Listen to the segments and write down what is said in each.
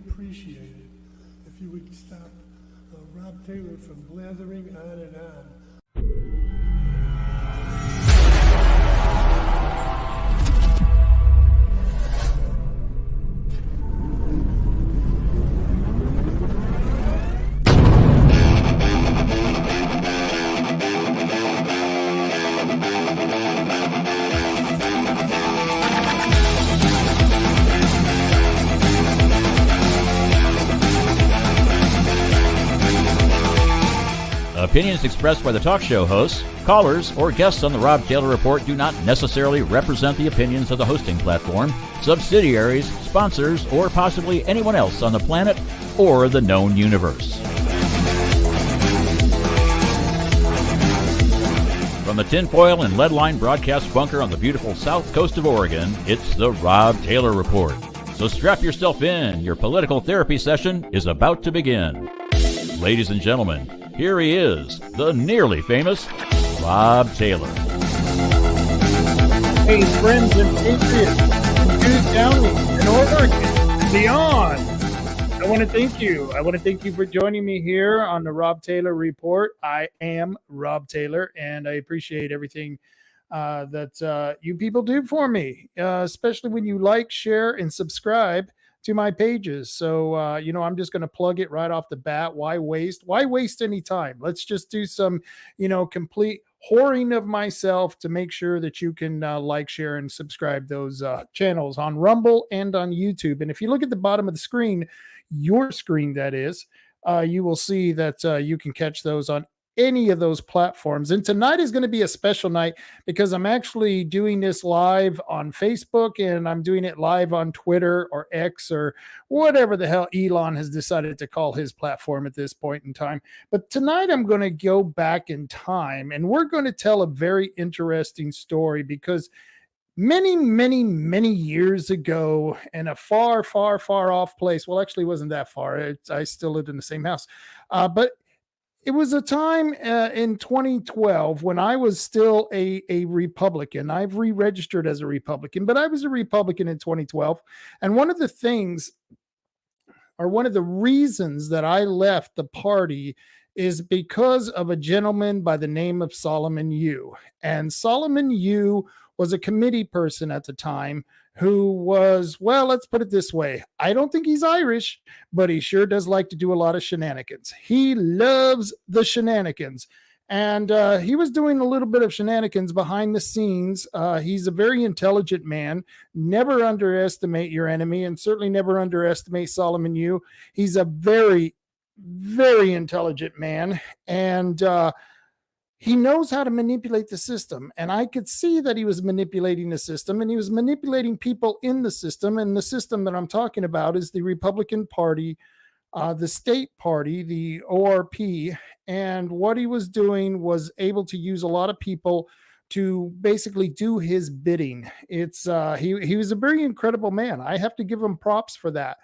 appreciate it if you would stop Rob Taylor from blathering on and on. Opinions expressed by the talk show hosts, callers, or guests on the Rob Taylor Report do not necessarily represent the opinions of the hosting platform, subsidiaries, sponsors, or possibly anyone else on the planet or the known universe. From the tinfoil and lead-lined broadcast bunker on the beautiful south coast of Oregon, it's the Rob Taylor Report. So strap yourself in. Your political therapy session is about to begin. Ladies and gentlemen, here he is, the nearly famous Rob Taylor. Hey, friends and patriots, Hughes County and Oregon and beyond. I want to thank you. I want to thank you for joining me here on the Rob Taylor Report. I am Rob Taylor, and I appreciate everything that you people do for me, especially when you like, share, and subscribe to my pages. So, I'm just going to plug it right off the bat. Why waste any time? Let's just do some, complete whoring of myself to make sure that you can like, share, and subscribe those channels on Rumble and on YouTube. And if you look at the bottom of the screen, your screen, that is, you will see that you can catch those on any of those platforms. And tonight is going to be a special night because I'm actually doing this live on Facebook and I'm doing it live on Twitter or X or whatever the hell Elon has decided to call his platform at this point in time. But tonight I'm going to go back in time and we're going to tell a very interesting story because many, many, many years ago in a far, far, far off place. Well, actually it wasn't that far. I still lived in the same house. But it was a time in 2012 when I was still a Republican. I've re-registered as a Republican, but I was a Republican in 2012. And one of the things, or one of the reasons that I left the party is because of a gentleman by the name of Solomon Yue. And Solomon Yue was a committee person at the time who was, well, let's put it this way. I don't think he's Irish, but he sure does like to do a lot of shenanigans. He loves the shenanigans. And he was doing a little bit of shenanigans behind the scenes. He's a very intelligent man. Never underestimate your enemy, and certainly never underestimate Solomon Yue. He's a very, very intelligent man. And he knows how to manipulate the system. And I could see that he was manipulating the system and he was manipulating people in the system. And the system that I'm talking about is the Republican Party, the state party, the ORP. And what he was doing was able to use a lot of people to basically do his bidding. It's he was a very incredible man. I have to give him props for that.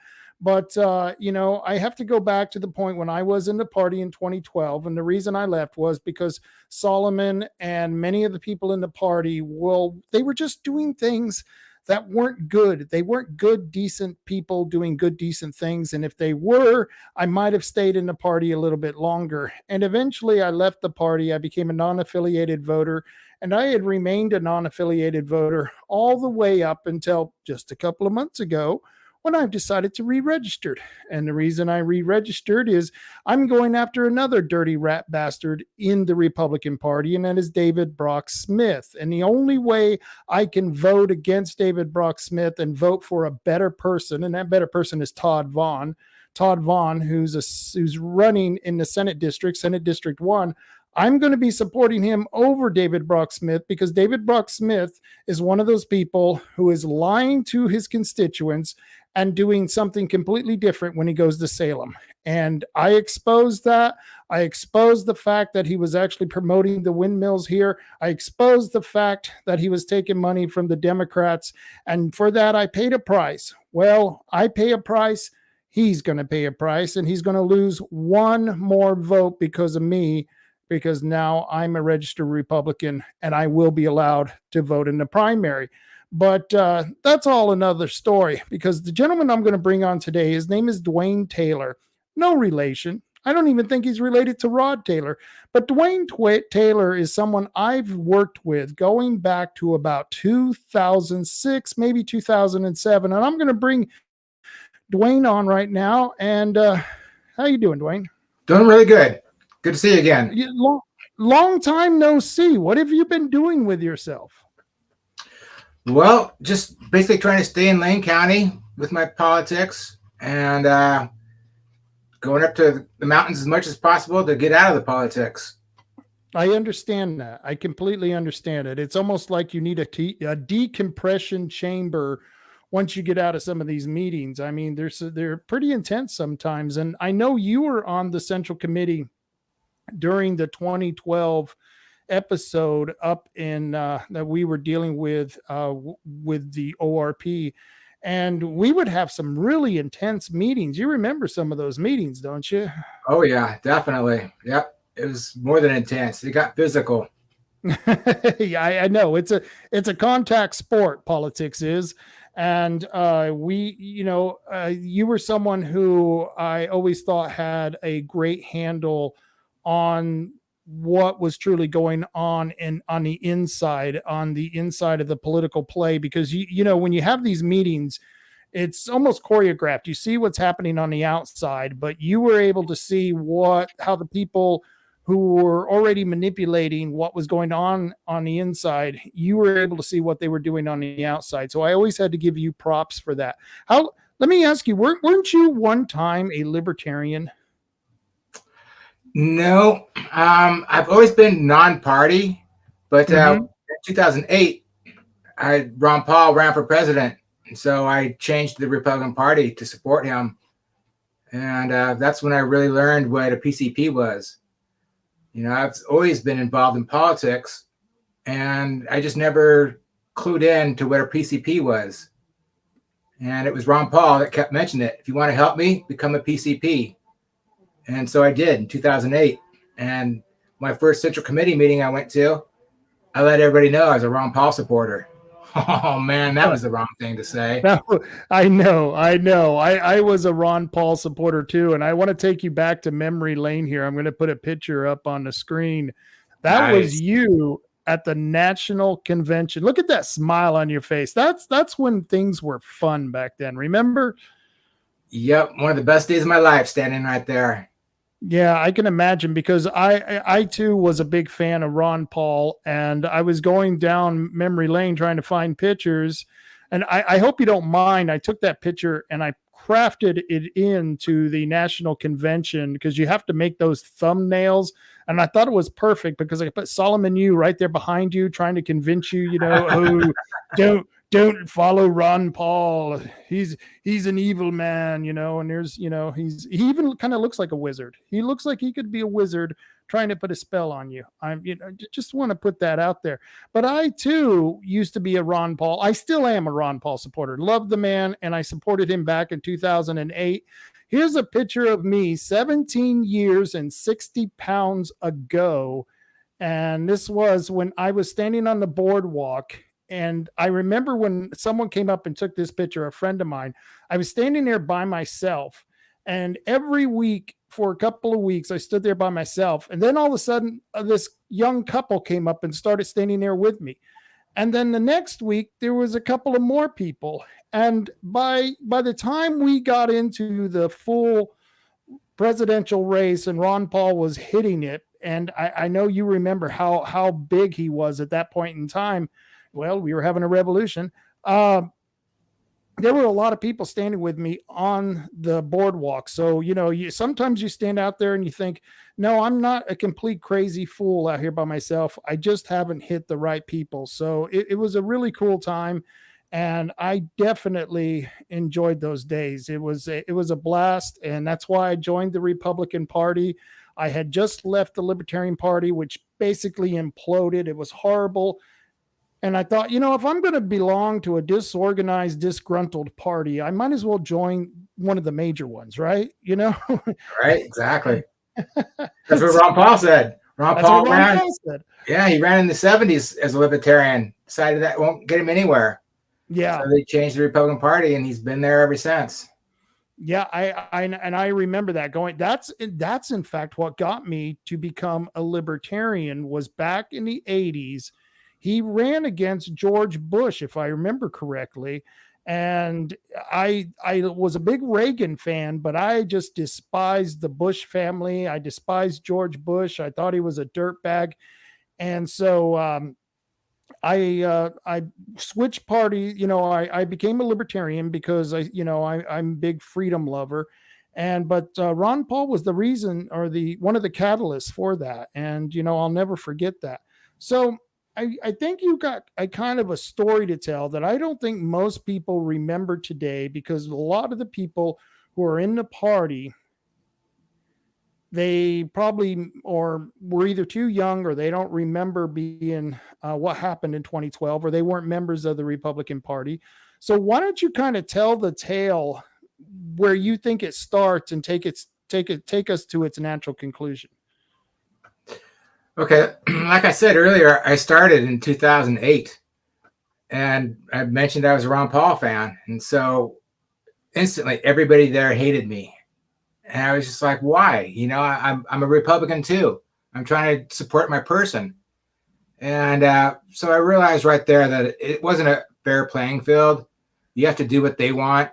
But, I have to go back to the point when I was in the party in 2012. And the reason I left was because Solomon and many of the people in the party, well, they were just doing things that weren't good. They weren't good, decent people doing good, decent things. And if they were, I might have stayed in the party a little bit longer. And eventually I left the party. I became a non-affiliated voter. And I had remained a non-affiliated voter all the way up until just a couple of months ago, when I've decided to re-register. And the reason I re-registered is I'm going after another dirty rat bastard in the Republican Party, and that is David Brock Smith. And the only way I can vote against David Brock Smith and vote for a better person, and that better person is Todd Vaughn, who's running in the Senate District 1, I'm going to be supporting him over David Brock Smith because David Brock Smith is one of those people who is lying to his constituents and doing something completely different when he goes to Salem. And I exposed that. I exposed the fact that he was actually promoting the windmills here. I exposed the fact that he was taking money from the Democrats. And for that, I paid a price. Well, I pay a price. He's going to pay a price, and he's going to lose one more vote because of me, because now I'm a registered Republican and I will be allowed to vote in the primary. But that's all another story, because the gentleman I'm going to bring on today, his name is Dwayne Taylor. No relation. I don't even think he's related to Rod Taylor. But Dwayne Taylor is someone I've worked with going back to about 2006, maybe 2007. And I'm going to bring Dwayne on right now. And how you doing, Dwayne? Doing really good. Good to see you again. Long time no see. What have you been doing with yourself? Well, just basically trying to stay in Lane County with my politics and going up to the mountains as much as possible to get out of the politics. I understand that. I completely understand it. It's almost like you need a decompression chamber once you get out of some of these meetings. I mean, they're pretty intense sometimes. And I know you were on the Central Committee during the 2012 episode up in that we were dealing with the ORP, and we would have some really intense meetings. You remember some of those meetings, don't you? Oh yeah, definitely. Yep, it was more than intense. It got physical. Yeah, I know it's a contact sport. Politics is, and you were someone who I always thought had a great handle on what was truly going on on the inside of the political play, because when you have these meetings, it's almost choreographed. You see what's happening on the outside, but you were able to see how the people who were already manipulating what was going on the inside, you were able to see what they were doing on the outside. So I always had to give you props for that. Let me ask you, weren't you one time a libertarian? No, I've always been non-party, but in 2008, Ron Paul ran for president, and so I changed the Republican Party to support him, and that's when I really learned what a PCP was. I've always been involved in politics, and I just never clued in to what a PCP was, and it was Ron Paul that kept mentioning it. If you want to help me, become a PCP. And so I did in 2008. And my first Central Committee meeting I went to, I let everybody know I was a Ron Paul supporter. Oh, man, that was the wrong thing to say. I know. I was a Ron Paul supporter, too. And I want to take you back to memory lane here. I'm going to put a picture up on the screen. That was you at the National Convention. Look at that smile on your face. That's when things were fun back then. Remember? Yep. One of the best days of my life, standing right there. Yeah, I can imagine, because I too was a big fan of Ron Paul, and I was going down memory lane trying to find pictures. And I hope you don't mind. I took that picture and I crafted it into the National Convention, because you have to make those thumbnails. And I thought it was perfect, because I put Solomon Yue right there behind you, trying to convince you, oh, don't follow Ron Paul. He's an evil man, and there's, he even kind of looks like a wizard. He looks like he could be a wizard trying to put a spell on you. Just want to put that out there. But I too used to be a Ron Paul. I still am a Ron Paul supporter. Love the man. And I supported him back in 2008. Here's a picture of me 17 years and 60 pounds ago. And this was when I was standing on the boardwalk. And I remember when someone came up and took this picture, a friend of mine, I was standing there by myself. And every week for a couple of weeks, I stood there by myself. And then all of a sudden, this young couple came up and started standing there with me. And then the next week, there was a couple of more people. And by the time we got into the full presidential race and Ron Paul was hitting it, and I know you remember how big he was at that point in time. Well, we were having a revolution. There were a lot of people standing with me on the boardwalk. So, sometimes you stand out there and you think, no, I'm not a complete crazy fool out here by myself. I just haven't hit the right people. So it was a really cool time. And I definitely enjoyed those days. It was a blast. And that's why I joined the Republican Party. I had just left the Libertarian Party, which basically imploded. It was horrible. And I thought, if I'm going to belong to a disorganized, disgruntled party, I might as well join one of the major ones, right? Right, exactly. That's what Ron Paul said. Ron Paul ran. Yeah, he ran in the 70s as a libertarian. Decided that won't get him anywhere. Yeah. So they changed the Republican Party, and he's been there ever since. Yeah, I remember that going. That's in fact what got me to become a libertarian. Was back in the 80s. He ran against George Bush, if I remember correctly, and I was a big Reagan fan, but I just despised the Bush family. I despised George Bush. I thought he was a dirtbag, and so I switched party. I became a libertarian because I'm a big freedom lover, but Ron Paul was the reason, or the one of the catalysts for that, and I'll never forget that. So I think you got a kind of a story to tell that I don't think most people remember today, because a lot of the people who are in the party, they probably or were either too young, or they don't remember being what happened in 2012, or they weren't members of the Republican Party. So why don't you kind of tell the tale where you think it starts and take us to its natural conclusion? Okay, like I said earlier, I started in 2008, and I mentioned I was a Ron Paul fan, and so instantly everybody there hated me. And I was just like, why? I'm a Republican too. I'm trying to support my person. And so I realized right there that it wasn't a fair playing field. You have to do what they want.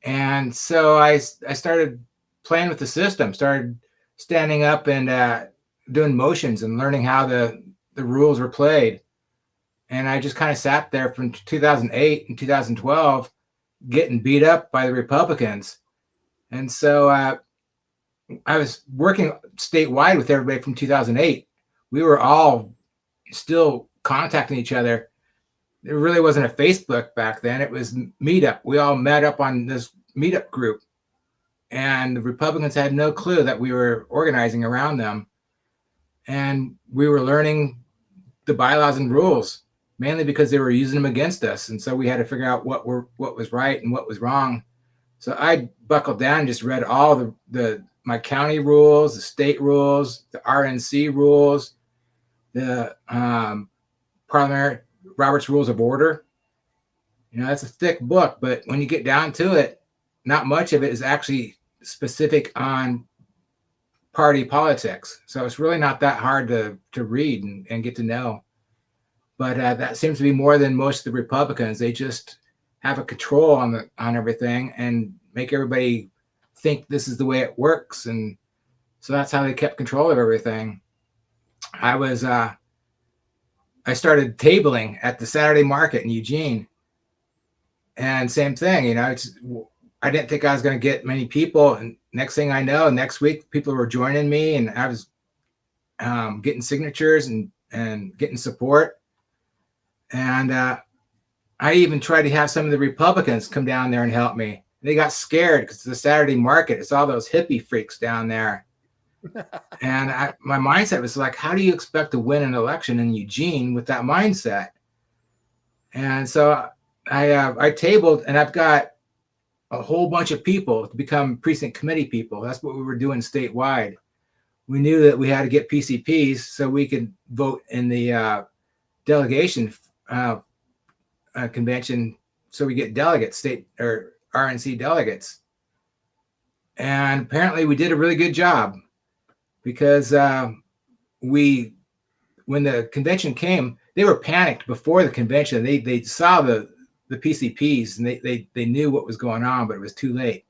And so I started playing with the system, started standing up and doing motions and learning how the rules were played. And I just kind of sat there from 2008 and 2012 getting beat up by the Republicans. And so I was working statewide with everybody from 2008. We were all still contacting each other. There really wasn't a Facebook back then. It was Meetup. We all met up on this Meetup group. And the Republicans had no clue that we were organizing around them. And we were learning the bylaws and rules, mainly because they were using them against us. And so we had to figure out what was right and what was wrong. So I buckled down and just read all my county rules, the state rules, the RNC rules, the parliamentary Robert's Rules of Order. That's a thick book, but when you get down to it, not much of it is actually specific on party politics. So it's really not that hard to read and get to know. But that seems to be more than most of the Republicans. They just have a control on everything and make everybody think this is the way it works. And so that's how they kept control of everything. I started tabling at the Saturday market in Eugene, and same thing, I didn't think I was going to get many people. And next thing I know, next week, people were joining me, and I was getting signatures and getting support. And I even tried to have some of the Republicans come down there and help me. They got scared because the Saturday market, it's all those hippie freaks down there. And my mindset was like, how do you expect to win an election in Eugene with that mindset? And so I tabled, and I've got a whole bunch of people to become precinct committee people. That's what we were doing statewide. We knew that we had to get PCPs so we could vote in the delegation convention, so we get delegates, state or RNC delegates. And apparently we did a really good job, because when the convention came, they were panicked before the convention. They saw the PCPs, and they knew what was going on, but it was too late,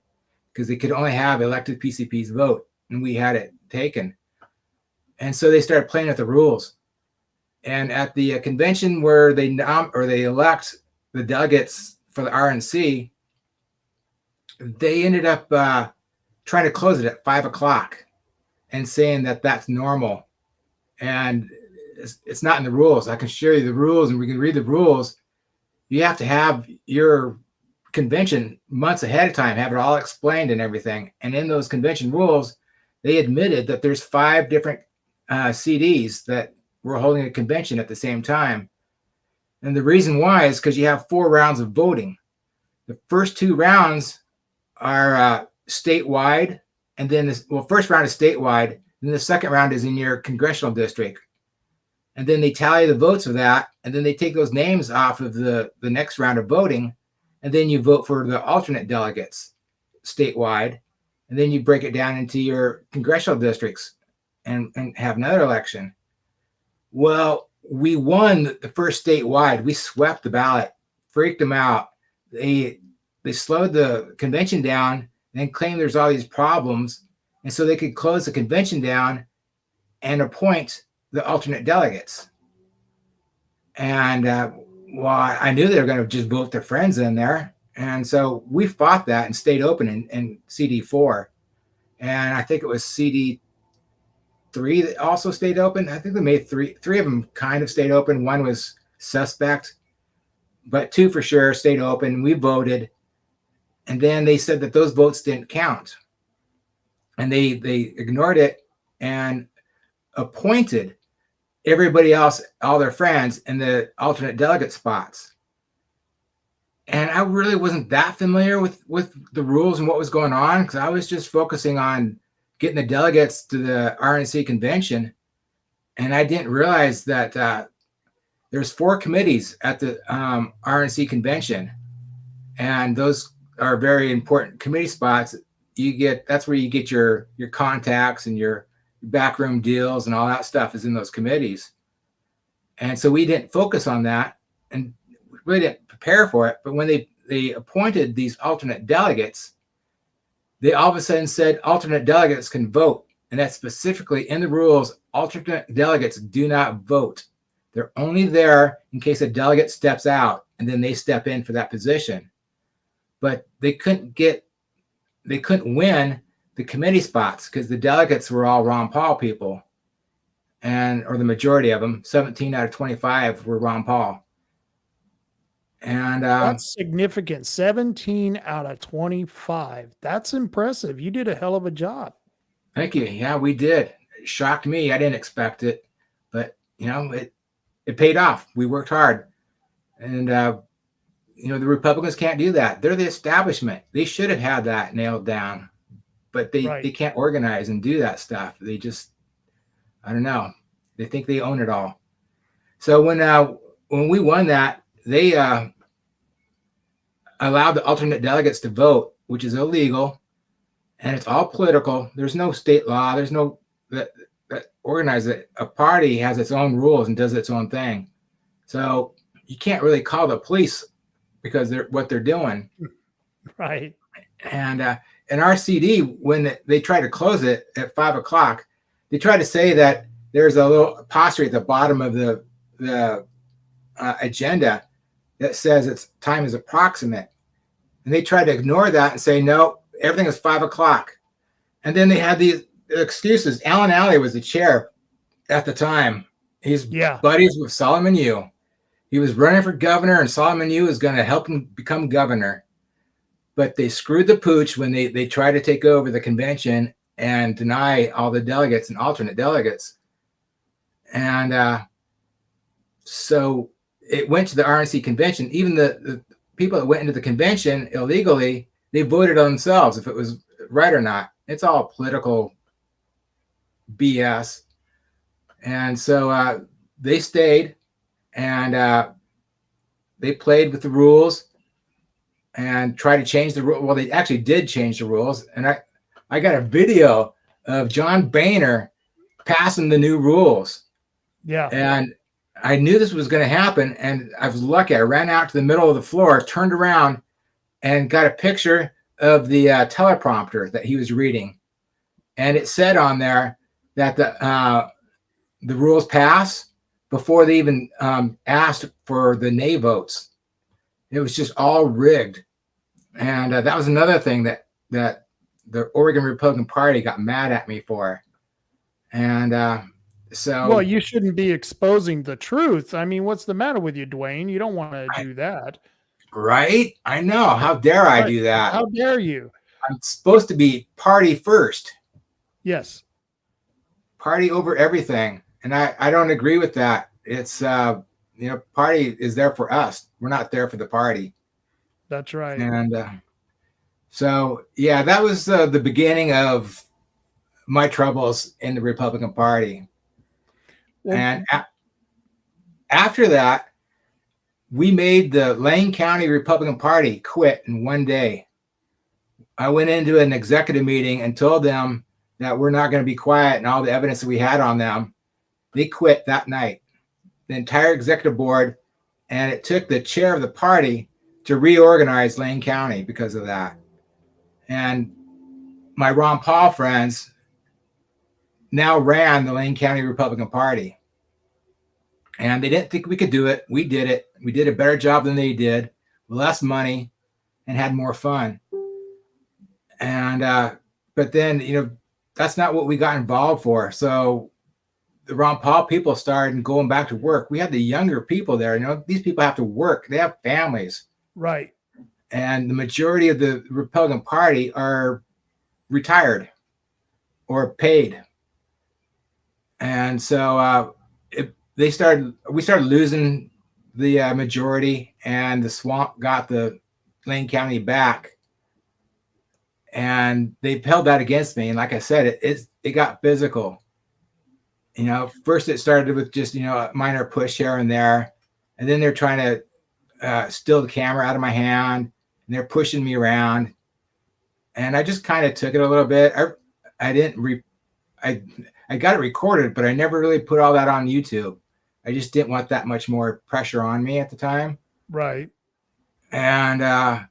because they could only have elected PCPs vote, and we had it taken. And so they started playing with the rules. And at the convention where they elect the delegates for the RNC, they ended up trying to close it at 5:00 and saying that that's normal. And it's not in the rules. I can show you the rules, and we can read the rules. You have to have your convention months ahead of time, have it all explained and everything. And in those convention rules, they admitted that there's 5 different CDs that were holding a convention at the same time. And the reason why is because you have 4 rounds of voting. The first 2 rounds are statewide, and then first round is statewide, and the second round is in your congressional district. and then they tally the votes of that, and then they take those names off of the next round of voting, and then you vote for the alternate delegates statewide, and then you break it down into your congressional districts and have another election. Well, we won the first statewide. We swept the ballot, freaked them out. They slowed the convention down and then claimed there's all these problems, and so they could close the convention down and appoint the alternate delegates. And well, I knew they were going to just vote their friends in there. And so we fought that and stayed open in CD4. And I think it was CD3 that also stayed open. I think they made three of them kind of stayed open. One was suspect, but 2 for sure stayed open. We voted. And then they said that those votes didn't count. And they ignored it and appointed everybody else, all their friends, in the alternate delegate spots. And I really wasn't that familiar with the rules and what was going on, because I was just focusing on getting the delegates to the RNC convention. And I didn't realize that there's 4 committees at the RNC convention. And those are very important committee spots. That's where you get your contacts and your backroom deals and all that stuff is in those committees. And so we didn't focus on that and really didn't prepare for it. But when they appointed these alternate delegates, they all of a sudden said alternate delegates can vote. And that's specifically in the rules. Alternate delegates do not vote. They're only there in case a delegate steps out, and then they step in for that position. But they couldn't win the committee spots because the delegates were all Ron Paul people, or the majority of them, 17 out of 25 were Ron Paul. And that's significant. 17 out of 25. That's impressive. You did a hell of a job. Thank you. Yeah, we did. It shocked me. I didn't expect it, but it paid off. We worked hard, and the Republicans can't do that. They're the establishment. They should have had that nailed down, but they can't organize and do that stuff. They just, I don't know. They think they own it all. So when we won that, they allowed the alternate delegates to vote, which is illegal, and it's all political. There's no state law. There's no that organize it. A party has its own rules and does its own thing. So you can't really call the police because what they're doing. Right. And in our CD, when they try to close it at 5 o'clock, they try to say that there's a little apostrophe at the bottom of the agenda that says its time is approximate. And they try to ignore that and say, no, everything is 5 o'clock. And then they had these excuses. Alan Alley was the chair at the time. He's buddies with Solomon Yue. He was running for governor, and Solomon Yue was going to help him become governor. But they screwed the pooch when they tried to take over the convention and deny all the delegates and alternate delegates. And so it went to the RNC convention. Even the people that went into the convention illegally, they voted on themselves if it was right or not. It's all political BS. And so they stayed, and they played with the rules and tried to change the rule. Well, they actually did change the rules. And I got a video of John Boehner passing the new rules. Yeah. And I knew this was going to happen. And I was lucky. I ran out to the middle of the floor, turned around, and got a picture of the teleprompter that he was reading. And it said on there that the rules pass before they even asked for the nay votes. It was just all rigged. And that was another thing that the Oregon Republican Party got mad at me for. And so... Well, you shouldn't be exposing the truth. I mean, what's the matter with you, Dwayne? You don't want to do that. Right? I know. How dare I do that? How dare you? I'm supposed to be party first. Yes. Party over everything. And I don't agree with that. It's, party is there for us. We're not there for the party. That's right. And so, yeah, that was the beginning of my troubles in the Republican Party. Well, and after that, we made the Lane County Republican Party quit in one day. I went into an executive meeting and told them that we're not going to be quiet, and all the evidence that we had on them. They quit that night, the entire executive board, and it took the chair of the party to reorganize Lane County because of that. And my Ron Paul friends now ran the Lane County Republican Party. And they didn't think we could do it. We did it. We did a better job than they did, less money, and had more fun. And but then, that's not what we got involved for. So the Ron Paul people started going back to work. We had the younger people there. These people have to work. They have families. Right. And the majority of the Republican Party are retired or paid. And so we started losing the majority, and the swamp got the Lane County back. And they held that against me. And like I said, it got physical. First it started with just, a minor push here and there. And then they're trying to steal the camera out of my hand, and they're pushing me around. And I just kind of took it a little bit. I got it recorded, but I never really put all that on YouTube. I just didn't want that much more pressure on me at the time. Right. And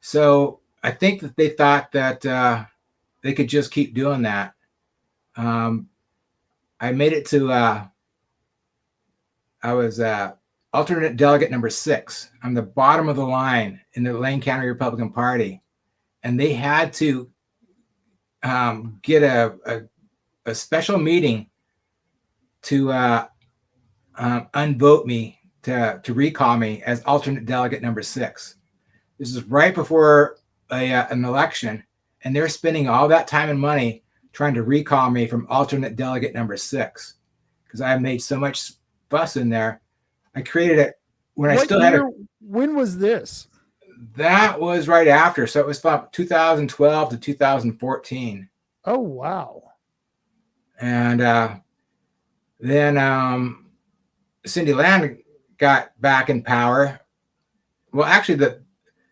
so I think that they thought that they could just keep doing that. I made it to, I was alternate delegate number 6. I'm the bottom of the line in the Lane County Republican Party. And they had to get a special meeting to unvote me, to recall me as alternate delegate number 6. This is right before an election, and they're spending all that time and money trying to recall me from alternate delegate number 6 because I made so much fuss in there. I created it when I still had it. When was this? That was right after. So it was from 2012 to 2014. Oh, wow. And then Cindy Land got back in power. Well, actually,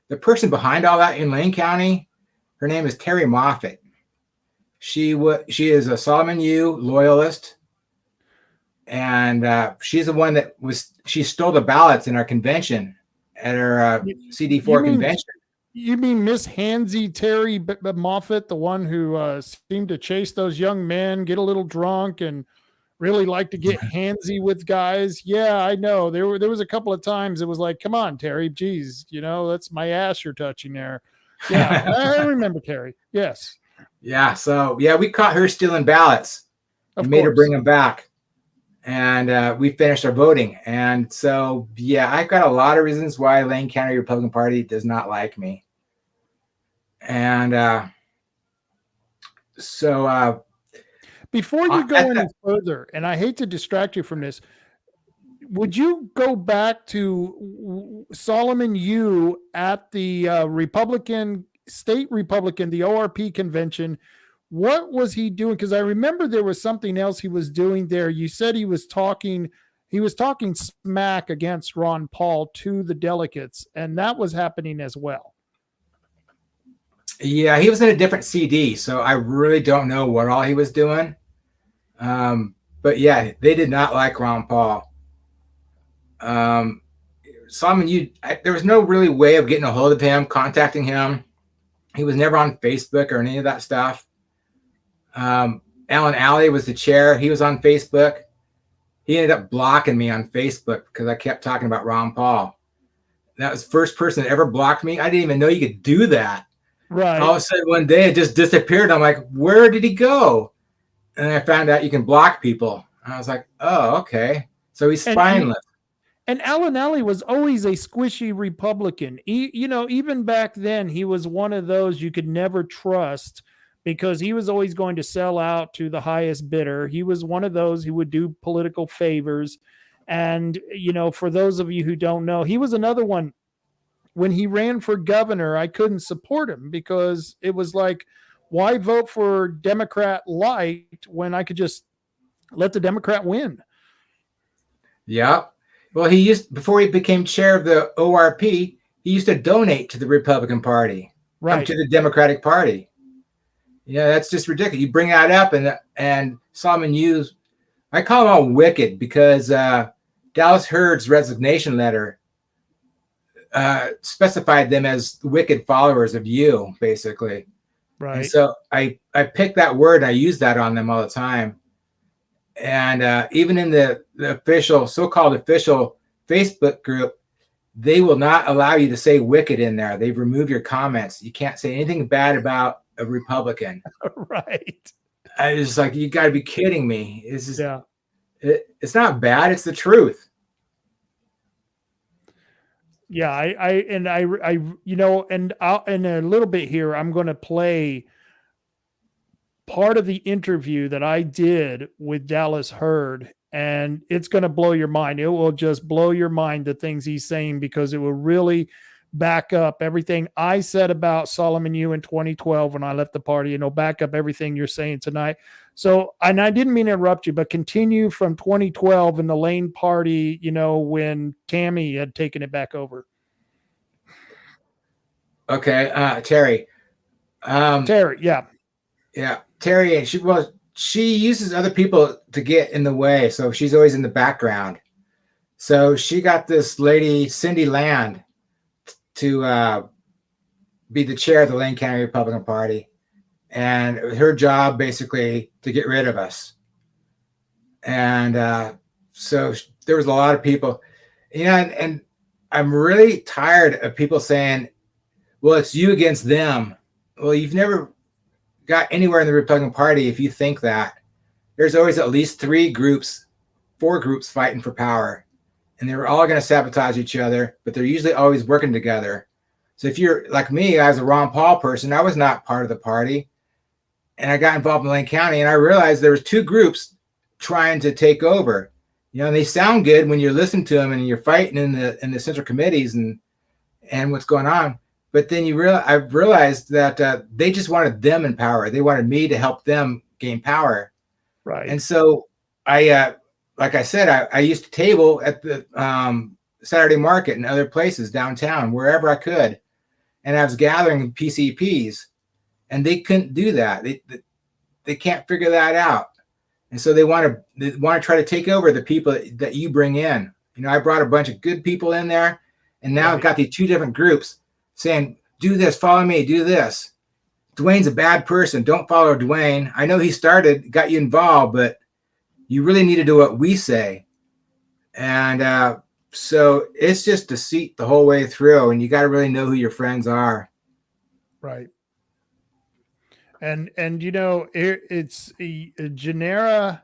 the person behind all that in Lane County, her name is Terry Moffitt. She is a Solomon Yue loyalist, and she's the one she stole the ballots in our convention at our CD4 convention. You mean Miss Handsy Terry Moffitt, the one who seemed to chase those young men, get a little drunk, and really like to get handsy with guys? Yeah, I know. There was a couple of times it was like, come on, Terry, geez, that's my ass you're touching there. Yeah, I remember Terry. Yes. Yeah. So we caught her stealing ballots and made her bring them back. And we finished our voting. And so, I've got a lot of reasons why Lane County Republican Party does not like me. And so before you go any further, and I hate to distract you from this, would you go back to Solomon Yue at the state Republican, the ORP convention? What was he doing? Because I remember there was something else he was doing there. You said he was talking smack against Ron Paul to the delegates, and that was happening as well. Yeah, he was in a different CD, so I really don't know what all he was doing. But they did not like Ron Paul. Solomon Yue, there was no really way of getting a hold of him, contacting him. He was never on Facebook or any of that stuff. Alan Alley was the chair. He was on Facebook. He ended up blocking me on Facebook because I kept talking about Ron Paul. That was the first person that ever blocked me. I didn't even know you could do that. Right. All of a sudden one day it just disappeared. I'm like, where did he go? And I found out you can block people. And I was like, oh, okay. So he's spineless. And Alan Alley was always a squishy Republican. Even back then, he was one of those you could never trust because he was always going to sell out to the highest bidder. He was one of those who would do political favors. And, for those of you who don't know, he was another one. When he ran for governor, I couldn't support him because it was like, why vote for Democrat light when I could just let the Democrat win? Yeah. Well, he used, before he became chair of the ORP, he used to donate to the Republican Party, Right. to the Democratic Party. Yeah, that's just ridiculous. You bring that up, and Solomon Yue, I call him all wicked because Dallas Hurd's resignation letter specified them as wicked followers of Yue, basically. Right. And so I picked that word and I use that on them all the time. And even in the official, so-called official Facebook group, they will not allow you to say wicked in there. They remove your comments. You can't say anything bad about a Republican. Right. I was like, you got to be kidding me. It's just, Yeah. it's not bad. It's the truth. Yeah. I you know, and I'll, in a little bit here, I'm going to play part of the interview that I did with Dallas Hurd, and it's going to blow your mind. It will just blow your mind, the things he's saying, because it will really back up everything I said about Solomon Yue in 2012 when I left the party, and it'll back up everything you're saying tonight. So, and I didn't mean to interrupt you, but continue from 2012 in the Lane party, you know, when Tammy had taken it back over. Okay, Terry. Terry, yeah. Yeah, Terry, and she uses other people to get in the way, so she's always in the background. So she got this lady, Cindy Land, to be the chair of the Lane County Republican Party, and it was her job basically to get rid of us. And so there was a lot of people, and I'm really tired of people saying, well, it's you against them. Well, you've never got anywhere in the Republican Party if you think that. There's always at least 4 groups fighting for power, and they're all going to sabotage each other, but they're usually always working together. So if you're like me, I was a Ron Paul person, I was not part of the party, and I got involved in Lane County, and I realized there was 2 groups trying to take over. You know, and they sound good when you're listening to them and you're fighting in the central committees and what's going on. But then I've realized that they just wanted them in power. They wanted me to help them gain power. Right. And so like I said, I used to table at the Saturday market and other places downtown, wherever I could. And I was gathering PCPs, and they couldn't do that. They can't figure that out. And so they want to try to take over the people that you bring in. You know, I brought a bunch of good people in there, and now I've got these 2 different groups saying, do this, follow me, do this. Dwayne's a bad person. Don't follow Dwayne. I know he got you involved, but you really need to do what we say. And so it's just deceit the whole way through, and you got to really know who your friends are. Right. And you know, it's Janera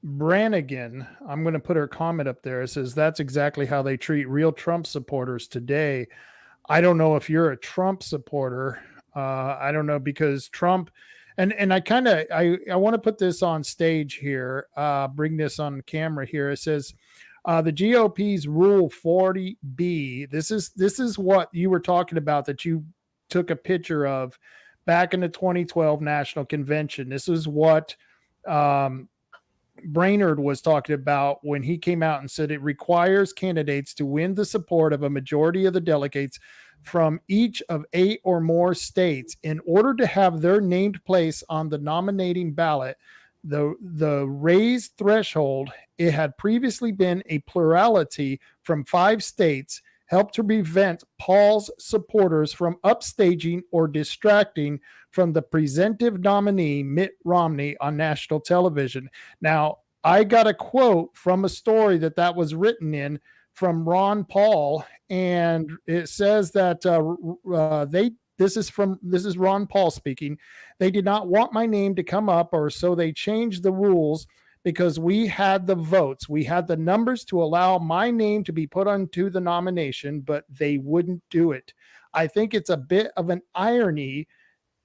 Brannigan. I'm going to put her comment up there. It says that's exactly how they treat real Trump supporters today. I don't know if you're a Trump supporter. I don't know, because Trump, and I want to put this on stage here, bring this on camera here. It says the GOP's Rule 40B. This is what you were talking about, that you took a picture of back in the 2012 National Convention. This is what Brainerd was talking about when he came out and said it requires candidates to win the support of a majority of the delegates from each of 8 or more states in order to have their named place on the nominating ballot. The raised threshold, it had previously been a plurality from 5 states, helped to prevent Paul's supporters from upstaging or distracting from the presumptive nominee, Mitt Romney, on national television. Now, I got a quote from a story that was written in from Ron Paul, and it says that this is Ron Paul speaking. They did not want my name to come up, or so they changed the rules, because we had the votes. We had the numbers to allow my name to be put onto the nomination, but they wouldn't do it. I think it's a bit of an irony,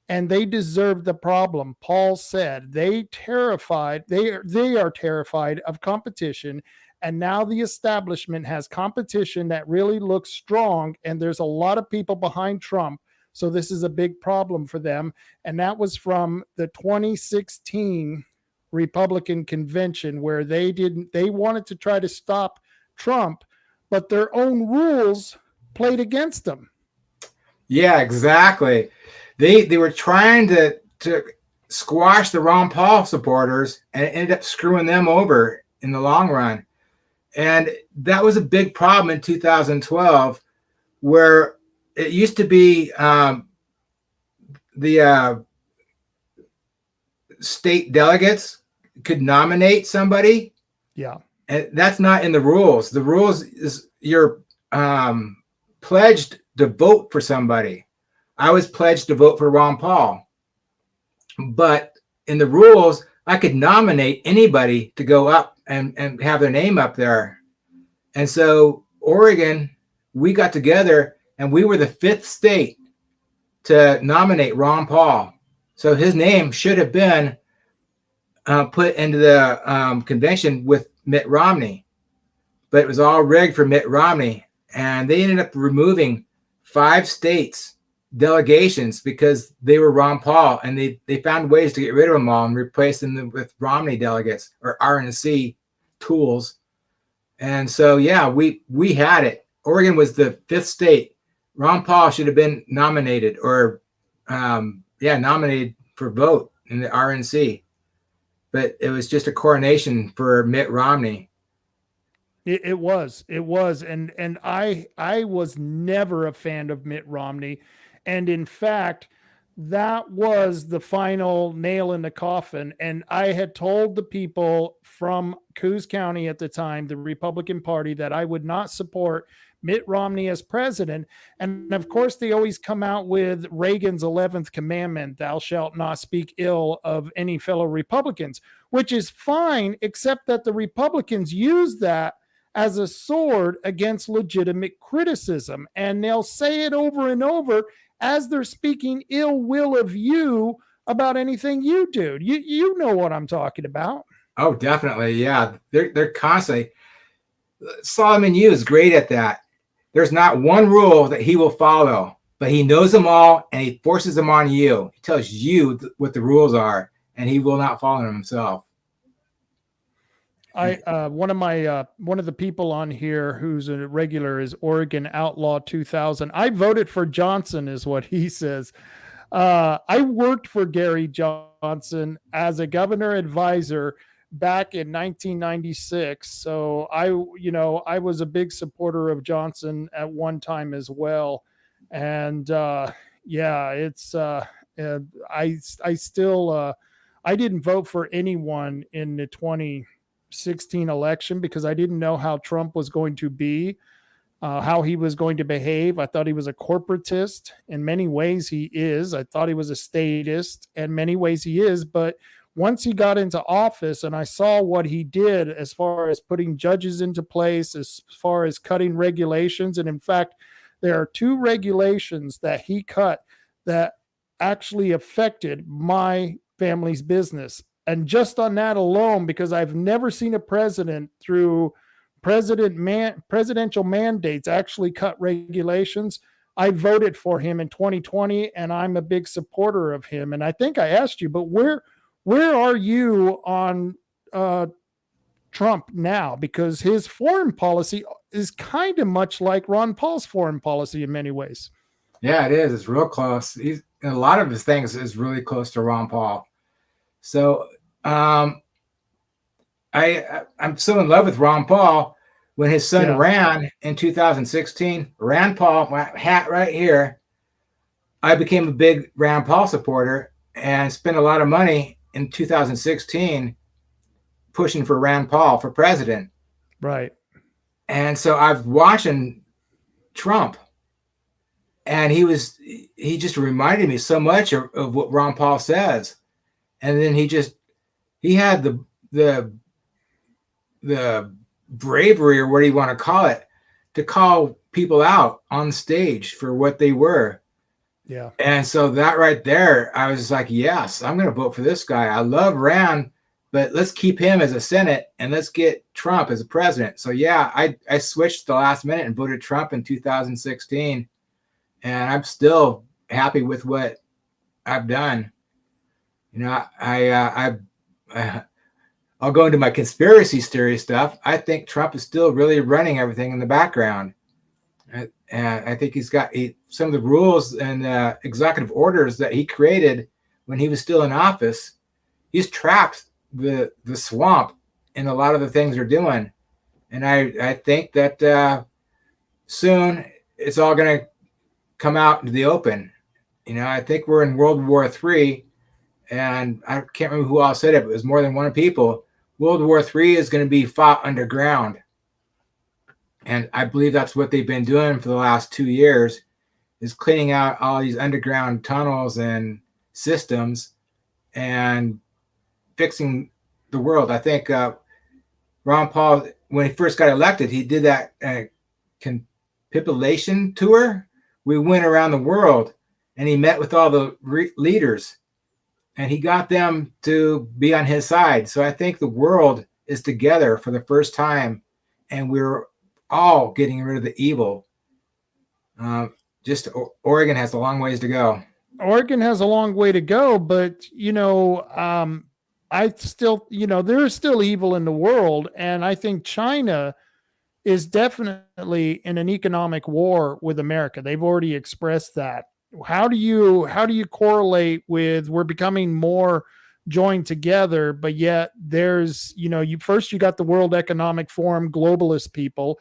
and they deserve the problem. Paul said they are terrified of competition, and now the establishment has competition that really looks strong, and there's a lot of people behind Trump. So this is a big problem for them. And that was from the 2016 Republican convention, where they wanted to try to stop Trump but their own rules played against them. Yeah, exactly. They were trying to squash the Ron Paul supporters, and it ended up screwing them over in the long run. And that was a big problem in 2012, where it used to be the state delegates could nominate somebody. Yeah. And that's not in the rules. The rules is you're pledged to vote for somebody. I was pledged to vote for Ron Paul. But in the rules, I could nominate anybody to go up and have their name up there. And so Oregon, we got together and we were the 5th state to nominate Ron Paul. So his name should have been put into the convention with Mitt Romney, but it was all rigged for Mitt Romney. And they ended up removing 5 states delegations because they were Ron Paul, and they found ways to get rid of them all and replace them with Romney delegates or RNC tools. And so, yeah, we had it. Oregon was the 5th state. Ron Paul should have been nominated or, nominated for vote in the RNC. But it was just a coronation for Mitt Romney. It was. And I was never a fan of Mitt Romney. And in fact, that was the final nail in the coffin. And I had told the people from Coos County at the time, the Republican Party, that I would not support Mitt Romney as president. And of course, they always come out with Reagan's 11th commandment, thou shalt not speak ill of any fellow Republicans, which is fine, except that the Republicans use that as a sword against legitimate criticism. And they'll say it over and over as they're speaking ill will of you about anything you do. You know what I'm talking about. Oh, definitely. Yeah. They're constantly. Solomon Yue is great at that. There's not one rule that he will follow, but he knows them all and he forces them on you. He tells you what the rules are, and he will not follow them himself. One of the people on here who's a regular is Oregon Outlaw 2000. I voted for Johnson, is what he says. I worked for Gary Johnson as a governor advisor back in 1996. So I was a big supporter of Johnson at one time as well. And it's I still I didn't vote for anyone in the 2016 election because I didn't know how Trump was going to be, how he was going to behave. I thought he was a corporatist. In many ways he is. I thought he was a statist. In many ways he is. But once he got into office and I saw what he did as far as putting judges into place, as far as cutting regulations, and in fact, there are 2 regulations that he cut that actually affected my family's business. And just on that alone, because I've never seen a president through presidential mandates actually cut regulations, I voted for him in 2020, and I'm a big supporter of him. And I think I asked you, but where are you on Trump now? Because his foreign policy is kind of much like Ron Paul's foreign policy in many ways. Yeah, it is. It's real close. A lot of his things is really close to Ron Paul. So I'm so in love with Ron Paul. When his son ran in 2016, Rand Paul, my hat right here, I became a big Rand Paul supporter and spent a lot of money in 2016 pushing for Rand Paul for president. Right. And so I've watching Trump, and he just reminded me so much of what Ron Paul says. And then he had the bravery, or what do you want to call it, to call people out on stage for what they were. Yeah. And so that right there, I was like, yes, I'm going to vote for this guy. I love Rand, but let's keep him as a Senate and let's get Trump as a president. So yeah, I switched the last minute and voted Trump in 2016. And I'm still happy with what I've done. You know, I'll I'll go into my conspiracy theory stuff. I think Trump is still really running everything in the background. And I think he's got some of the rules and executive orders that he created when he was still in office. He's trapped the swamp in a lot of the things they're doing. And I think that soon it's all going to come out into the open. I think we're in World War III, and I can't remember who all said it, but it was more than one people. World War III is going to be fought underground. And I believe that's what they've been doing for the last 2 years, is cleaning out all these underground tunnels and systems and fixing the world. I think Ron Paul, when he first got elected, he did that compilation tour. We went around the world and he met with all the leaders and he got them to be on his side. So I think the world is together for the first time and we're all getting rid of the evil. Just Oregon has a long ways to go. Oregon has a long way to go, but I still, there is still evil in the world. And I think China is definitely in an economic war with America. They've already expressed that. How do you correlate with we're becoming more joined together, but yet there's, you got the World Economic Forum, globalist people,